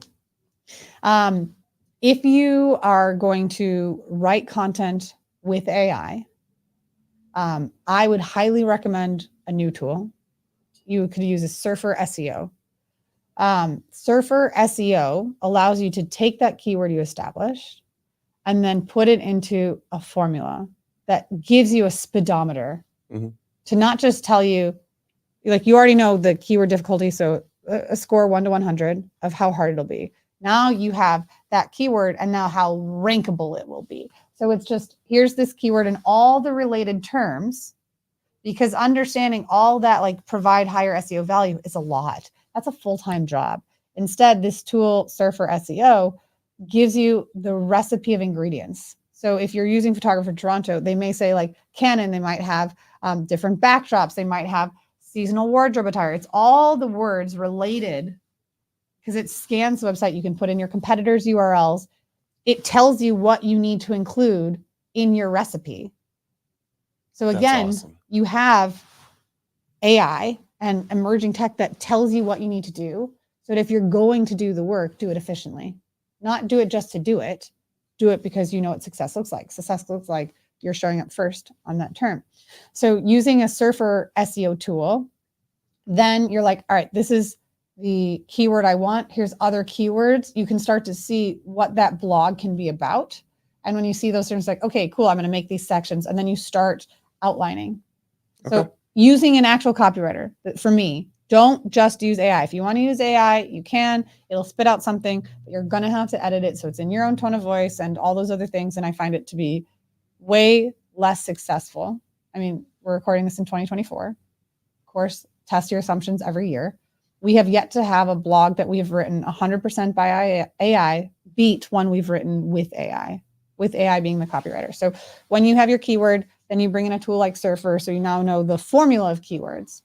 If you are going to write content with AI, I would highly recommend a new tool. You could use a Surfer SEO. Surfer SEO allows you to take that keyword you established and then put it into a formula that gives you a speedometer to not just tell you, like, you already know the keyword difficulty, so a score 1 to 100 of how hard it'll be. Now you have that keyword and now how rankable it will be. So it's just, here's this keyword and all the related terms, because understanding all that, like, provide higher SEO value is a lot. That's a full-time job. Instead, this tool, Surfer SEO, gives you the recipe of ingredients. So if you're using Photographer Toronto, they may say, like, Canon, they might have different backdrops. They might have seasonal wardrobe attire. It's all the words related because it scans the website. You can put in your competitors' URLs. It tells you what you need to include in your recipe. So again, awesome. You have AI and emerging tech that tells you what you need to do. So that if you're going to do the work, do it efficiently. Not do it just to do it. Do it because you know what success looks like. Success looks like you're showing up first on that term. So using a Surfer SEO tool, then you're like, all right, this is the keyword I want. Here's other keywords. You can start to see what that blog can be about. And when you see those terms, like, okay, cool, I'm going to make these sections. And then you start outlining. Okay. So using an actual copywriter, for me, don't just use AI. If you want to use AI, you can. It'll spit out something, but you're going to have to edit it so it's in your own tone of voice and all those other things. And I find it to be way less successful. I mean, we're recording this in 2024. Of course, test your assumptions every year. We have yet to have a blog that we have written 100% by AI beat one we've written with AI being the copywriter. So when you have your keyword, then you bring in a tool like Surfer. So you now know the formula of keywords.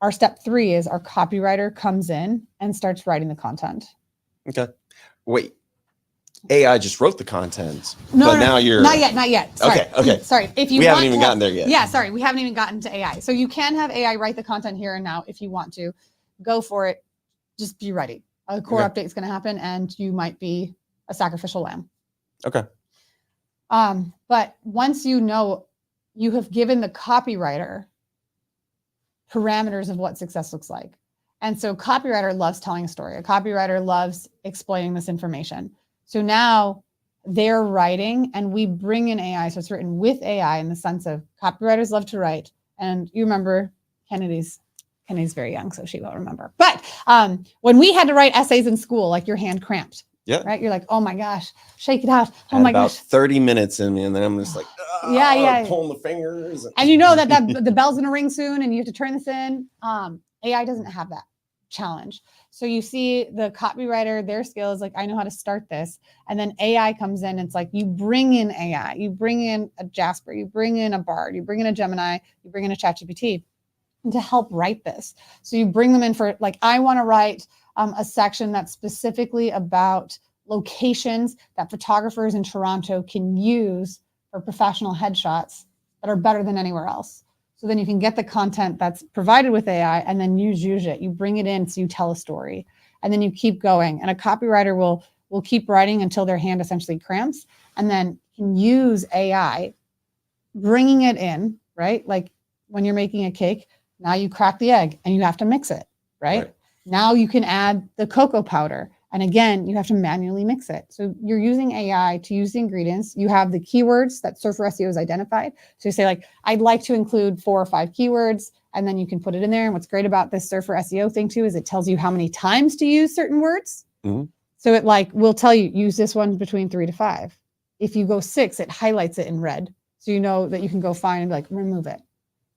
Our step 3 is our copywriter comes in and starts writing the content. Okay. Wait. AI just wrote the content, No, now you're not yet. Sorry. Okay. Sorry. If you we want haven't even gotten there yet. Yeah, sorry. We haven't even gotten to AI. So you can have AI write the content here and now if you want to. Go for it. Just be ready. A core update is going to happen and you might be a sacrificial lamb. Okay. But once you know you have given the copywriter parameters of what success looks like. And so copywriter loves telling a story. A copywriter loves explaining this information. So now they're writing and we bring in AI. So it's written with AI in the sense of copywriters love to write. And you remember Kennedy's very young, so she won't remember. But when we had to write essays in school, like your hand cramped. Yeah. Right. You're like, oh my gosh, shake it out. Oh Had my about gosh. 30 minutes in me, and then I'm just like, yeah, pulling the fingers. And you know that the bell's gonna ring soon, and you have to turn this in. AI doesn't have that challenge. So you see the copywriter, their skill is like, I know how to start this, and then AI comes in. It's like you bring in AI, you bring in a Jasper, you bring in a Bard, you bring in a Gemini, you bring in a ChatGPT to help write this. So you bring them in for like, I want to write a section that's specifically about locations that photographers in Toronto can use for professional headshots that are better than anywhere else. So then you can get the content that's provided with AI and then use it. You bring it in so you tell a story and then you keep going. And a copywriter will keep writing until their hand essentially cramps and then can use AI, bringing it in, right? Like when you're making a cake, now you crack the egg and you have to mix it, right? Now you can add the cocoa powder. And again, you have to manually mix it. So you're using AI to use the ingredients. You have the keywords that Surfer SEO has identified. So you say like, I'd like to include 4 or 5 keywords, and then you can put it in there. And what's great about this Surfer SEO thing too, is it tells you how many times to use certain words. Mm-hmm. So it like, will tell you, use this one between 3 to 5. If you go 6, it highlights it in red. So you know that you can go find and be like, remove it.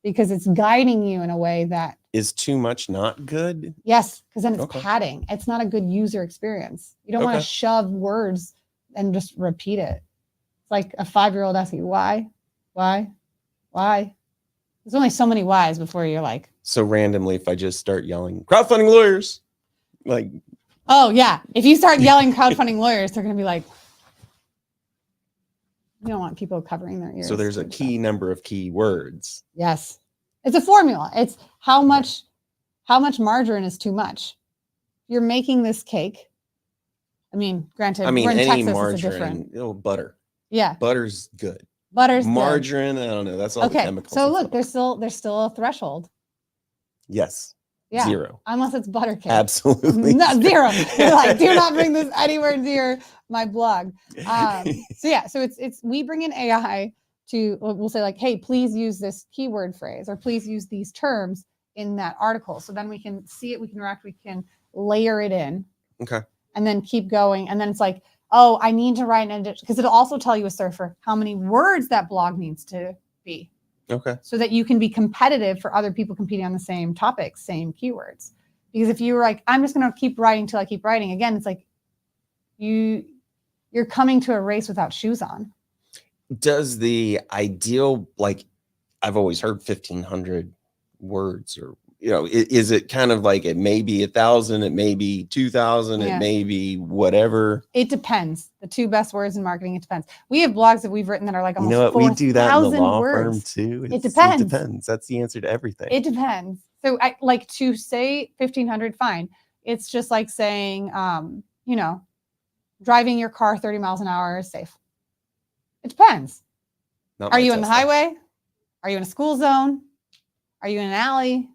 Because it's guiding you in a way that is too much not good. Yes, because then it's padding. It's not a good user experience. You don't want to shove words and just repeat it. It's like a 5-year-old asking you, why? There's only so many whys before you're like. So randomly, if I just start yelling, crowdfunding lawyers, like. Oh, yeah. If you start yelling crowdfunding lawyers, they're going to be like, you don't want people covering their ears. So there's a key number of key words. Yes. It's a formula. It's how much margarine is too much. You're making this cake. I mean, granted, we're in any Texas, margarine, it's a different. Butter. Yeah. Butter's good. Margarine, good. I don't know. That's all the chemicals. So look, there's still a threshold. Yes. Yeah. 0. Unless it's butter cake. Absolutely. Not 0. You're like, do not bring this anywhere near my blog. So it's we bring in AI to, we'll say like, hey, please use this keyword phrase or please use these terms in that article. So then we can see it, we can interact, we can layer it in. Okay. And then keep going. And then it's like, oh, I need to write an edit, because it'll also tell you a Surfer how many words that blog needs to be. Okay. So that you can be competitive for other people competing on the same topics, same keywords. Because if you're like, I'm just going to keep writing till I keep writing, again, it's like you're coming to a race without shoes on. Does the ideal I've always heard 1,500 words, or, is it kind of like it may be 1,000, it may be 2,000, Yeah. it may be whatever? It depends. The 2 best words in marketing, it depends. We have blogs that we've written that are like You almost know what? We do that in the 4,000 law words. firm too. It depends. It depends. That's the answer to everything. It depends. So I like to say 1,500, fine. It's just like saying, driving your car 30 miles an hour is safe. It depends. Not Are my you in the Tesla. highway? Are you in a school zone? Are you in an alley?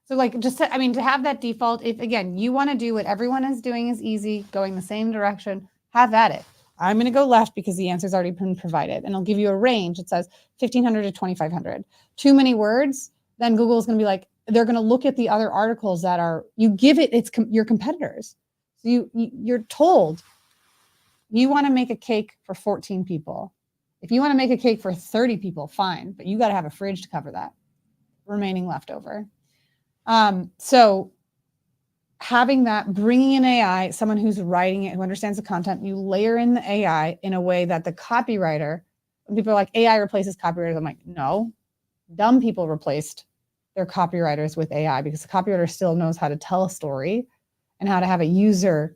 So like to have that default, if again, you want to do what everyone is doing is easy, going the same direction, have at it. I'm going to go left because the answer's already been provided, and it'll give you a range. It says 1,500 to 2,500. Too many words, then Google is going to be like, they're going to look at the other articles that are, you give it, it's your competitors. So you're told you want to make a cake for 14 people. If you want to make a cake for 30 people, fine, but you got to have a fridge to cover that remaining leftover. So having that, bringing in AI, someone who's writing it, who understands the content, you layer in the AI in a way that the copywriter, when people are like, AI replaces copywriters, I'm like, no, dumb people replaced their copywriters with AI, because the copywriter still knows how to tell a story and how to have a user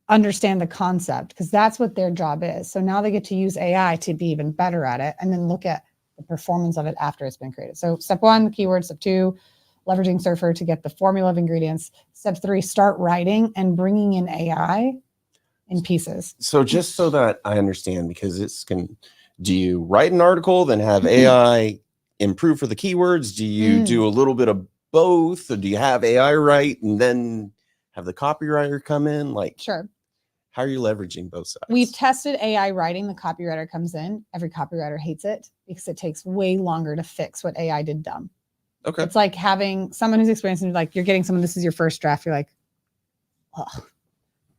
understand the concept, because that's what their job is. So now they get to use AI to be even better at it, and then look at the performance of it after it's been created. So step 1, keywords. Step 2, leveraging Surfer to get the formula of ingredients. Step 3, start writing and bringing in AI in pieces. So just so that I understand, because do you write an article, then have AI improve for the keywords? Do you do a little bit of both, or do you have AI write and then have the copywriter come in? Like, sure. How are you leveraging both sides? We've tested AI writing. The copywriter comes in. Every copywriter hates it because it takes way longer to fix what AI did dumb. Okay. It's like having someone who's experienced, and like you're getting someone, this is your first draft. You're like, oh,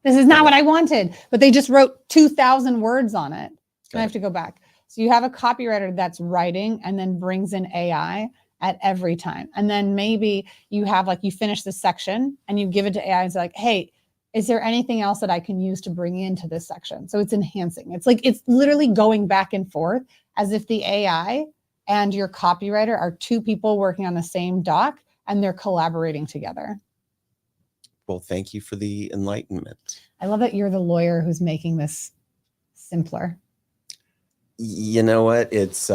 this is not what I wanted, but they just wrote 2,000 words on it. I have to go back. So you have a copywriter that's writing and then brings in AI at every time. And then maybe you have like, you finish this section and you give it to AI and it's like, hey, is there anything else that I can use to bring into this section? So it's enhancing. It's like, it's literally going back and forth as if the AI and your copywriter are 2 people working on the same doc and they're collaborating together. Well, thank you for the enlightenment. I love that you're the lawyer who's making this simpler. You know what? It's,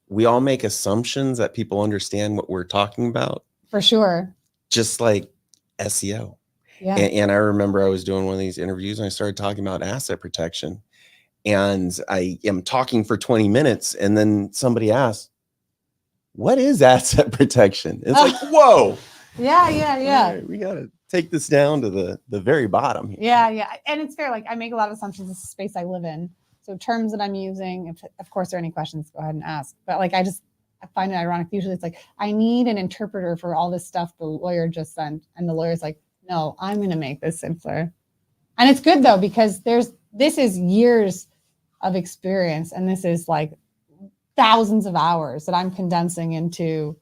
we all make assumptions that people understand what we're talking about. For sure. Just like SEO. Yeah. And I remember I was doing one of these interviews and I started talking about asset protection, and I am talking for 20 minutes. And then somebody asked, what is asset protection? It's like, whoa. Yeah. Right, we got to take this down to the very bottom here. Yeah. And it's fair. Like I make a lot of assumptions. It's a space I live in. So terms that I'm using, if of course there are any questions, go ahead and ask. But like, I find it ironic. Usually it's like, I need an interpreter for all this stuff the lawyer just sent. And the lawyer's like, no, I'm going to make this simpler. And it's good though, because this is years of experience. And this is like thousands of hours that I'm condensing into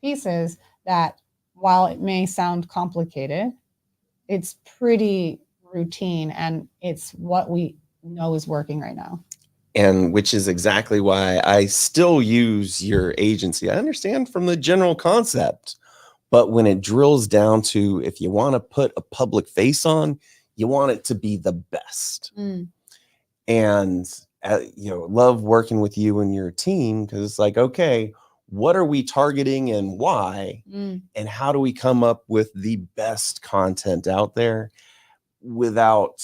pieces that, while it may sound complicated, it's pretty routine and it's what we know is working right now. And which is exactly why I still use your agency. I understand from the general concept, but when it drills down to, if you want to put a public face on, you want it to be the best. And love working with you and your team, because it's like, okay, what are we targeting and why? And how do we come up with the best content out there without,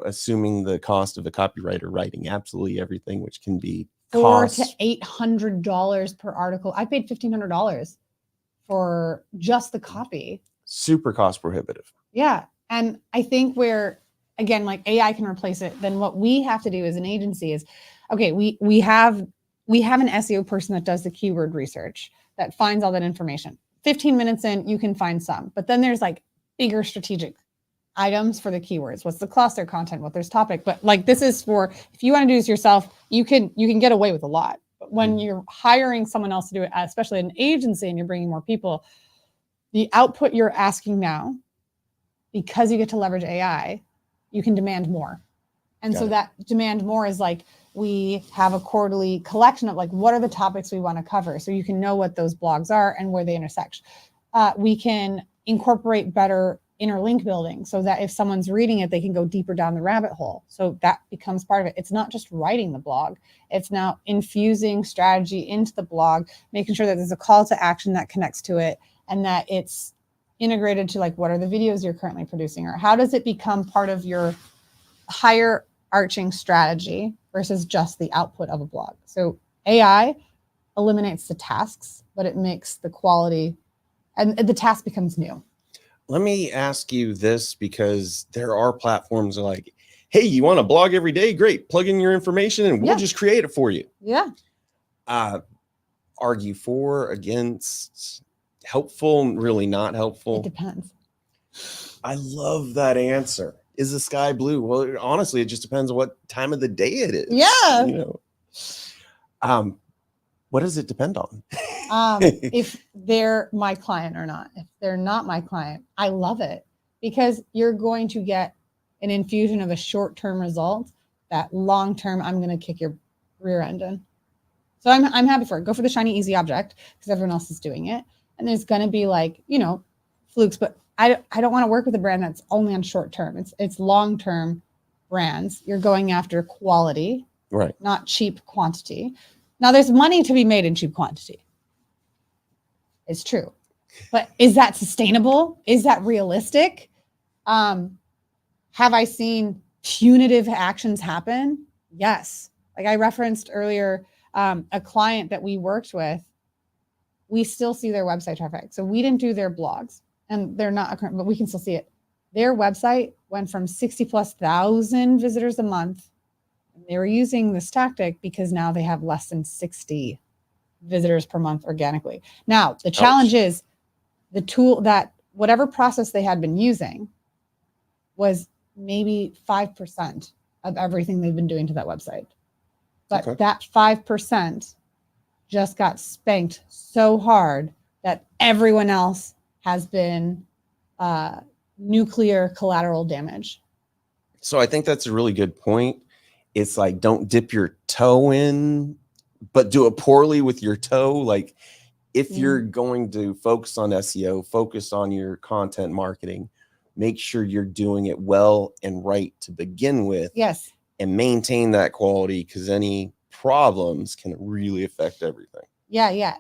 assuming the cost of a copywriter writing absolutely everything, which can be $400 to $800 per article. I paid $1,500 for just the copy. Super cost prohibitive. Yeah. And I think where, again, like AI can replace it, then what we have to do as an agency is, okay, we have an SEO person that does the keyword research, that finds all that information. 15 minutes in, you can find some, but then there's like bigger strategic items for the keywords. What's the cluster content? What there's topic? But like, this is for, if you want to do this yourself, you can get away with a lot. But when you're hiring someone else to do it, especially an agency, and you're bringing more people, the output you're asking now, because you get to leverage AI, you can demand more. And so that demand more is like, We have a quarterly collection of like, what are the topics we want to cover? So you can know what those blogs are and where they intersect. We can incorporate better interlink building so that if someone's reading it, they can go deeper down the rabbit hole. So that becomes part of it. It's not just writing the blog. It's now infusing strategy into the blog, making sure that there's a call to action that connects to it and that it's integrated to like, what are the videos you're currently producing, or how does it become part of your higher arching strategy versus just the output of a blog. So AI eliminates the tasks, but it makes the quality, and the task becomes new. Let me ask you this, because there are platforms like, hey, you want to blog every day? Great. Plug in your information and we'll just create it for you. Yeah. Argue for, against, helpful, really not helpful? It depends. I love that answer. Is the sky blue? Well, honestly, it just depends on what time of the day it is. Yeah. You know, what does it depend on? If they're my client or not. If they're not my client, I love it, because you're going to get an infusion of a short-term result that long-term I'm going to kick your rear end in. So I'm happy for it. Go for the shiny, easy object because everyone else is doing it. And there's going to be like, you know, flukes, but I don't want to work with a brand that's only on short term. It's long-term brands. You're going after quality, right? Not cheap quantity. Now there's money to be made in cheap quantity. It's true. But is that sustainable? Is that realistic? Have I seen punitive actions happen? Yes. Like I referenced earlier, a client that we worked with, we still see their website traffic. So we didn't do their blogs, and they're not current, but we can still see it. Their website went from 60,000+ visitors a month. They were using this tactic because now they have less than 60 visitors per month organically. Now, the challenge is the tool, that whatever process they had been using was maybe 5% of everything they've been doing to that website. But that 5% just got spanked so hard that everyone else has been nuclear collateral damage. So I think that's a really good point. It's like, don't dip your toe in, but do it poorly with your toe. Like if you're going to focus on SEO, focus on your content marketing, make sure you're doing it well and right to begin with. Yes. And maintain that quality, because any problems can really affect everything. Yeah.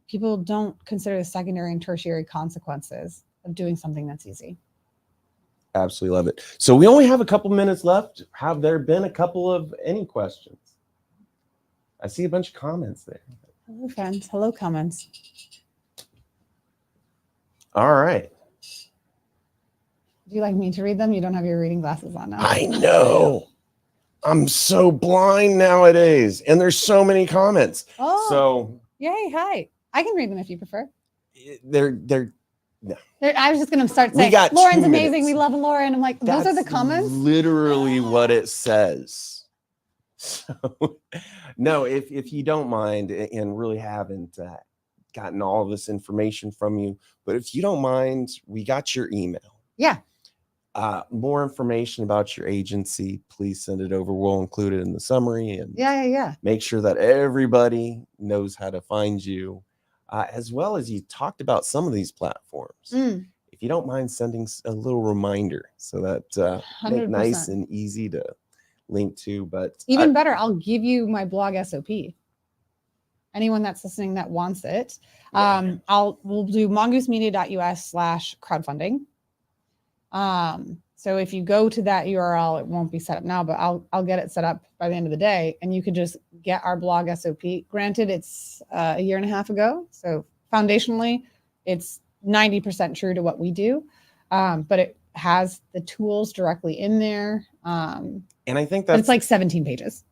People don't consider the secondary and tertiary consequences of doing something that's easy. Absolutely love it. So we only have a couple minutes left. Have there been a couple of any questions? I see a bunch of comments there. Hello, friends. Hello, comments. All right. Do you like me to read them? You don't have your reading glasses on now. I know. I'm so blind nowadays, and there's so many comments. Oh, so yay! Hi, I can read them if you prefer. They're no. I was just gonna start saying, Lauren's amazing. We love Lauren. I'm like, those are the comments. Literally what it says. So, no, if you don't mind, and really haven't gotten all this information from you, but if you don't mind, we got your email. Yeah. More information about your agency, please send it over. We'll include it in the summary, and make sure that everybody knows how to find you, as well as you talked about some of these platforms. If you don't mind sending a little reminder so that make nice and easy to link to. But even better, I'll give you my blog SOP. Anyone that's listening that wants it, we'll do mongoosemedia.us/crowdfunding. So if you go to that URL, it won't be set up now, but I'll get it set up by the end of the day, and you could just get our blog SOP. Granted, it's a year and a half ago, so foundationally, it's 90% true to what we do, but it has the tools directly in there. And I think that's it's like 17 pages.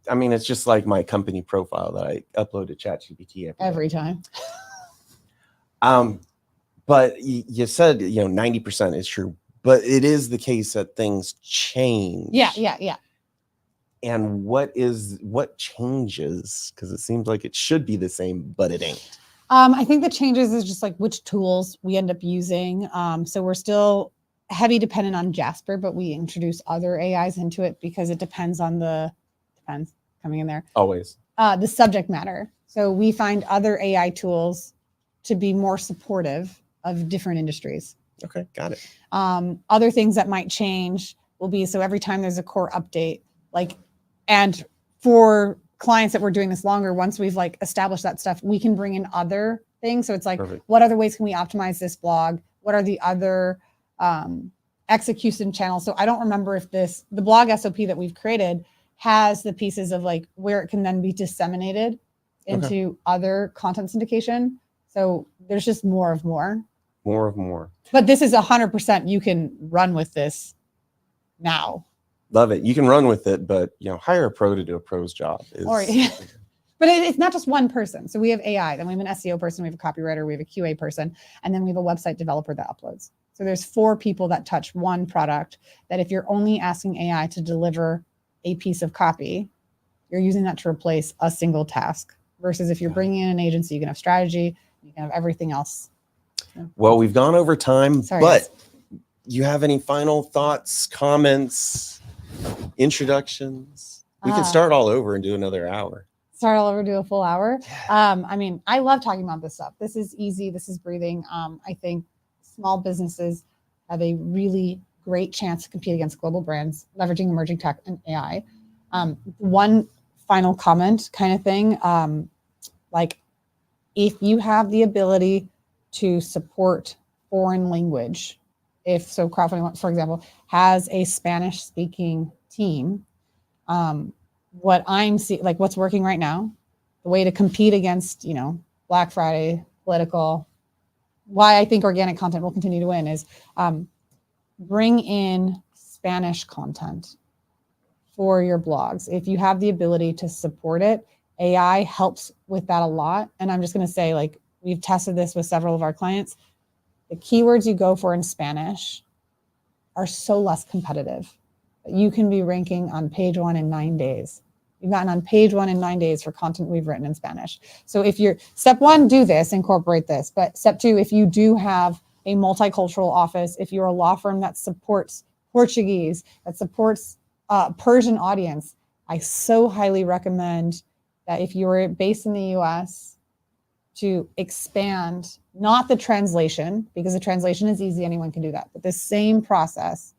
I mean, it's just like my company profile that I upload to ChatGPT every time. But you said, 90% is true, but it is the case that things change. Yeah. And what changes? Because it seems like it should be the same, but it ain't. I think the changes is just like which tools we end up using. So we're still heavy dependent on Jasper, but we introduce other AIs into it because it depends on the depends, coming in there. Always. The subject matter. So we find other AI tools to be more supportive of different industries. Okay, got it. Other things that might change will be, so every time there's a core update, like, and for clients that we're doing this longer, once we've like established that stuff, we can bring in other things. So it's like, Perfect. what other ways can we optimize this blog? What are the other execution channels? So I don't remember if the blog SOP that we've created has the pieces of like where it can then be disseminated into other content syndication. So there's just more of more. More of more. But this is 100% you can run with this now. Love it. You can run with it, but hire a pro to do a pro's job. But it's not just one person. So we have AI, then we have an SEO person, we have a copywriter, we have a QA person, and then we have a website developer that uploads. So there's 4 people that touch one product, that if you're only asking AI to deliver a piece of copy, you're using that to replace a single task. Versus if you're bringing in an agency, you can have strategy, you can have everything else. Well, we've gone over time, Sorry, but guys. You have any final thoughts, comments, introductions? We can start all over and do another hour. Start all over, do a full hour. I mean, I love talking about this stuff. This is easy. This is breathing. I think small businesses have a really great chance to compete against global brands, leveraging emerging tech and AI. One final comment kind of thing, like if you have the ability to support foreign language, if so crowdfunding, for example, has a Spanish speaking team, what I'm seeing, like what's working right now, the way to compete against, Black Friday, political, why I think organic content will continue to win is bring in Spanish content for your blogs. If you have the ability to support it, AI helps with that a lot. And I'm just going to say, like, we've tested this with several of our clients. The keywords you go for in Spanish are so less competitive. You can be ranking on page 1 in 9 days. You've gotten on page 1 in 9 days for content we've written in Spanish. So if you're, step 1, do this, incorporate this. But step 2, if you do have a multicultural office, if you're a law firm that supports Portuguese, that supports Persian audience, I so highly recommend that if you're based in the US, to expand, not the translation, because the translation is easy, anyone can do that, but the same process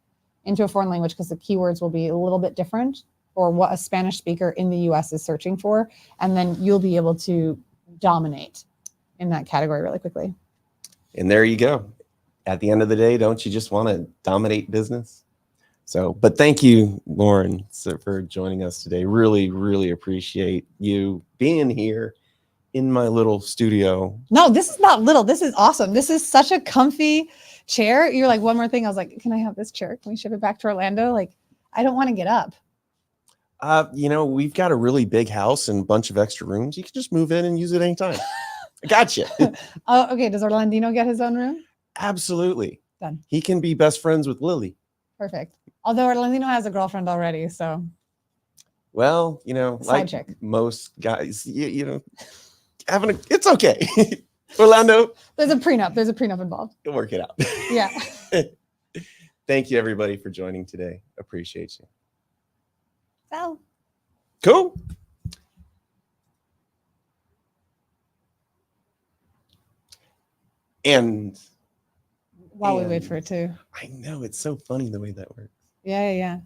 into a foreign language, because the keywords will be a little bit different for what a Spanish speaker in the US is searching for. And then you'll be able to dominate in that category really quickly. And there you go. At the end of the day, don't you just want to dominate business? So, but thank you, Lauren, for joining us today. Really, really appreciate you being here in my little studio. No, this is not little. This is awesome. This is such a comfy chair. You're like, one more thing. I was like, can I have this chair? Can we ship it back to Orlando? Like, I don't want to get up. We've got a really big house and a bunch of extra rooms. You can just move in and use it anytime. I got you. Oh, okay. Does Orlandino get his own room? Absolutely. Done. He can be best friends with Lily. Perfect. Although Orlandino has a girlfriend already, so. Well, like chick. Most guys, it's okay. Orlando. There's a prenup involved. You'll work it out. Yeah. Thank you, everybody, for joining today. Appreciate you. So. Cool. And while we wait for it too. I know, it's so funny the way that works. Yeah.